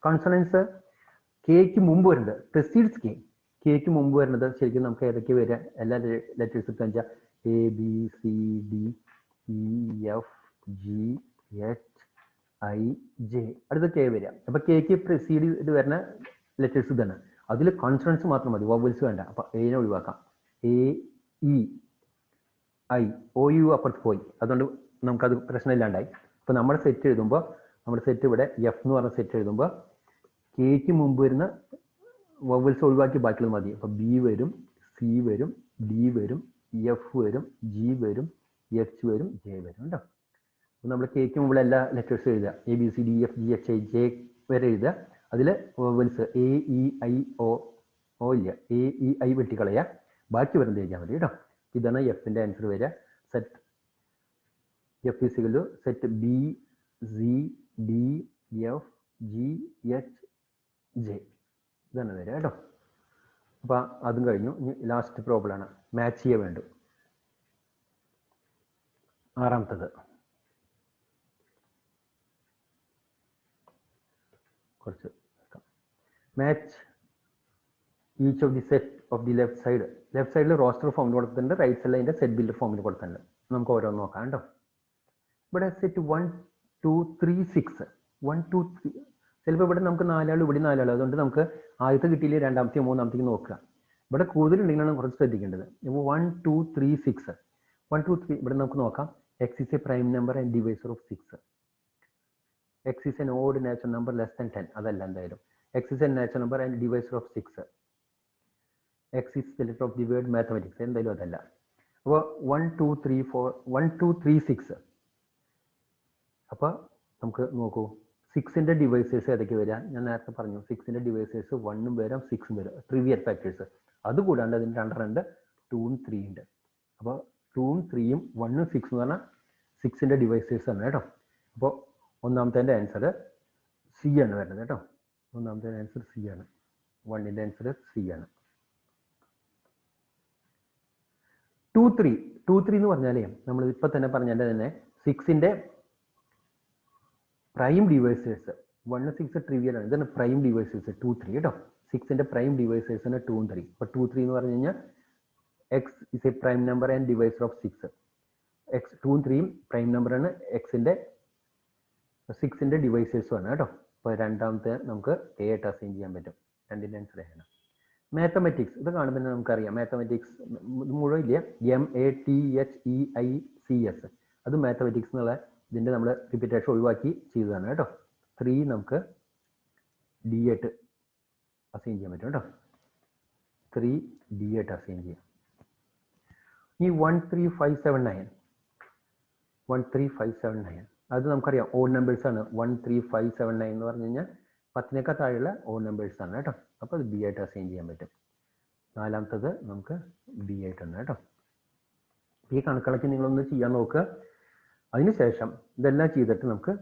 കോൺസോണൻസ് കെക്ക് മുമ്പ് വരുന്നത് പ്രിസീഡ്സ് കെ. കെക്ക് മുമ്പ് വരുന്നത് ശരിക്കും നമുക്ക് ഏതൊക്കെ വരിക, എല്ലാ ലെറ്റേഴ്സ് എടുക്കുക വെച്ചാൽ ABCD EF GHIJ അടുത്ത കെ വരിക. അപ്പൊ കെക്ക് പ്രിസീഡ് ഇത് വരുന്ന ലെറ്റേഴ്സ് ഇതാണ്. അതിൽ കോൺസണൻസ് മാത്രം മതി, വവൽസ് വേണ്ട. അപ്പൊ എനെ ഒഴിവാക്കാം. AEI OU അപ്പുറത്ത് പോയി, അതുകൊണ്ട് നമുക്കത് പ്രശ്നമില്ലാണ്ടായി. അപ്പൊ നമ്മുടെ സെറ്റ് എഴുതുമ്പോൾ നമ്മുടെ സെറ്റ് ഇവിടെ എഫ് എന്ന് പറഞ്ഞ സെറ്റ് എഴുതുമ്പോൾ കെക്ക് മുമ്പ് വരുന്ന വവൽസ് ഒഴിവാക്കി ബാക്കിയുള്ളത് മതി. അപ്പൊ ബി വരും, സി വരും, ഡി വരും, എഫ് വരും, ജി വരും, എച്ച് വരും, ജെ വരും കേട്ടോ. അപ്പോൾ നമ്മൾ കെക്ക് മുമ്പ് എല്ലാ ലെറ്റേഴ്സ് എഴുതുക, ABCDEFGHIJ വരെ എഴുതുക. അതിൽ വവൽസ് AEIO ഇല്ല, AEI വെട്ടിക്കളയുക, ബാക്കി വരുന്നത് എഴുതിയാൽ മതി കേട്ടോ. ഇതാണ് എഫിൻ്റെ ആൻസർ വരിക. Set F equal to set BCDEFGHJ ഇതാണ് വരിക കേട്ടോ. അപ്പോൾ അതും കഴിഞ്ഞു. ഇനി ലാസ്റ്റ് പ്രോബ്ലമാണ്, മാച്ച് ചെയ്യാൻ വേണ്ടു. ആറാമത്തത് കുറച്ച് match each of the set of the left സൈഡിൽ റോസ്റ്റർ ഫോമിൽ കൊടുത്തിട്ടുണ്ട്, റൈറ്റ് സൈഡിൽ അതിൻ്റെ സെറ്റ് ബിൽഡർ ഫോമിൽ കൊടുത്തിട്ടുണ്ട്. നമുക്ക് ഓരോന്ന് നോക്കാം കേട്ടോ. ഇവിടെ സെറ്റ് 1 2 3 6 1 2 3 ചിലപ്പോൾ ഇവിടെ നമുക്ക് 4 ആൾ ഇവിടെ 4 ആൾ, അതുകൊണ്ട് നമുക്ക് ആദ്യത്തെ കിട്ടിയില്ല രണ്ടാമത്തെയോ മൂന്നാമത്തേക്ക് നോക്കുക. ഇവിടെ കൂടുതലുണ്ടെങ്കിലാണ് കുറച്ച് ശ്രദ്ധിക്കേണ്ടത്. ഇപ്പോൾ 1 2 3 6 1 2 3 ഇവിടെ നമുക്ക് നോക്കാം. X is a prime number and divisor of 6. X is an odd natural number less than 10. അതല്ല എന്തായാലും. X is a natural number and divisor of 6. X is the letter of the word mathematics. എന്തായാലും അതല്ല. അപ്പോൾ 1 2 3 4 1 2 3 6. അപ്പോൾ നമുക്ക് നോക്കൂ, 6ന്റെ divisors ഏതൊക്കെ വരിക? ഞാൻ നേരത്തെ പറഞ്ഞു 6ന്റെ ഡിവൈസേഴ്സ് 1ഉം വരാം 6ഉം വരും, ട്രിവിയൽ ഫാക്ടേഴ്സ്. അതുകൂടാണ്ട് അതിന് രണ്ടെണ്ണമുണ്ട്, 2ഉം 3 ഉണ്ട്. അപ്പോൾ 2ഉം 3ഉം 1ഉം 6 എന്ന് പറഞ്ഞാൽ 6ന്റെ ഡിവൈസേഴ്സ് ആണ് കേട്ടോ. അപ്പോൾ ഒന്നാമത്തെ ആൻസർ സി ആണ് വരുന്നത് കേട്ടോ. ഒന്നാമത്തെ ആൻസർ സി ആണ്. 1ന്റെ ആൻസർ സി ആണ്. 2 3 എന്ന് പറഞ്ഞാലേ നമ്മൾ ഇപ്പൊ തന്നെ പറഞ്ഞതിന്റെ തന്നെ 6ന്റെ പ്രൈം ഡിവൈസേഴ്സ് 1 6 ട്രിവിയൽ ആണ്. ഇതാണ് പ്രൈം ഡിവൈസേഴ്സ് 2 3 കേട്ടോ. 6ന്റെ പ്രൈം ഡിവൈസേഴ്സ് ആണ് 2 3. അപ്പോൾ 2 3 എന്ന് പറഞ്ഞു കഴിഞ്ഞാൽ X is a prime number and divisor of 6. X 2 3 prime number ആണ്, X6ന്റെ ഡിവൈസേഴ്സും ആണ് കേട്ടോ. അപ്പോൾ രണ്ടാമത്തെ നമുക്ക് A ആയിട്ട് അസൈൻ ചെയ്യാൻ പറ്റും. രണ്ടിൻ്റെ ആൻസർ ആണ്. മാത്തമാറ്റിക്സ് ഇത് കാണുമ്പോൾ തന്നെ നമുക്കറിയാം. മാത്തമാറ്റിക്സ് മുഴുവൻ ഇല്ല, MATHEICS അത് മാത്തമാറ്റിക്സ് എന്നുള്ള ഇതിൻ്റെ നമ്മൾ റിപ്പീറ്റേഷൻ ഒഴിവാക്കി ചെയ്തതാണ് കേട്ടോ. 3 നമുക്ക് D ആയിട്ട് അസൈൻ ചെയ്യാൻ പറ്റും കേട്ടോ. 3 D ആയിട്ട് അസൈൻ ചെയ്യാം. ഈ 13579 അത് നമുക്കറിയാം ഓഡ് നമ്പേഴ്സ് ആണ്. 13579 എന്ന് പറഞ്ഞു കഴിഞ്ഞാൽ 10നേക്കാൾ താഴെയുള്ള ഓഡ് നമ്പേഴ്സ് ആണ് കേട്ടോ. അപ്പോൾ അത് ബി ആയിട്ട് അസൈൻ ചെയ്യാൻ പറ്റും. നാലാമത്തത് നമുക്ക് ബി ആയിട്ടാണ് കേട്ടോ. ഈ കണക്കുകളൊക്കെ നിങ്ങളൊന്ന് ചെയ്യാൻ നോക്കുക. അതിനുശേഷം ഇതെല്ലാം ചെയ്തിട്ട് നമുക്ക്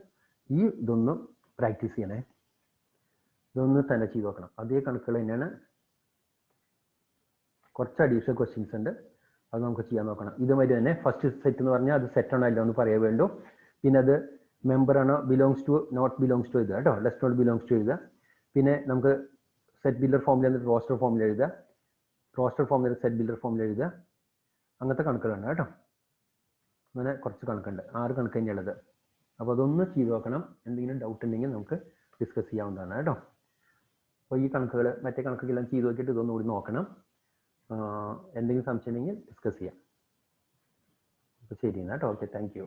ഇതൊന്ന് പ്രാക്ടീസ് ചെയ്യണേ. ഇതൊന്ന് തന്നെ ചെയ്ത് നോക്കണം. അതേ കണക്കുകൾ തന്നെയാണ്. കുറച്ച് അഡീഷണൽ ക്വസ്റ്റ്യൻസ് ഉണ്ട്, അത് നമുക്ക് ചെയ്യാൻ നോക്കണം. ഇതുമാതിരി തന്നെ ഫസ്റ്റ് സെറ്റ് എന്ന് പറഞ്ഞാൽ അത് സെറ്റ് ആണോ അല്ലോ എന്ന് പറയാൻ വേണ്ടു. പിന്നെ അത് മെമ്പർ ആണോ, belongs to not belongs to എഴുതുക കേട്ടോ. ഡസ് നോട്ട് ബിലോങ്സ് ടു എഴുതുക. പിന്നെ നമുക്ക് സെറ്റ് ബിൽഡർ ഫോമിൽ എന്നിട്ട് റോസ്റ്റർ ഫോമിൽ എഴുതുക, റോസ്റ്റർ ഫോമിൽ സെറ്റ് ബിൽഡർ ഫോമിൽ എഴുതുക. അങ്ങനത്തെ കണക്കുകളാണ് കേട്ടോ. അങ്ങനെ കുറച്ച് കണക്കുണ്ട്, 6 കണക്ക് തന്നെയുള്ളത്. അപ്പോൾ അതൊന്ന് ചെയ്ത് നോക്കണം. എന്തെങ്കിലും ഡൗട്ട് ഉണ്ടെങ്കിൽ നമുക്ക് ഡിസ്കസ് ചെയ്യാവുന്നതാണ് കേട്ടോ. അപ്പോൾ ഈ കണക്കുകൾ മറ്റേ കണക്കുകളെല്ലാം ചെയ്ത് നോക്കിയിട്ട് ഇതൊന്നും കൂടി നോക്കണം. എന്തെങ്കിലും സംശയം ഉണ്ടെങ്കിൽ ഡിസ്കസ് ചെയ്യാം. അപ്പോൾ ശരി എന്നാൽ കേട്ടോ. Okay, thank you.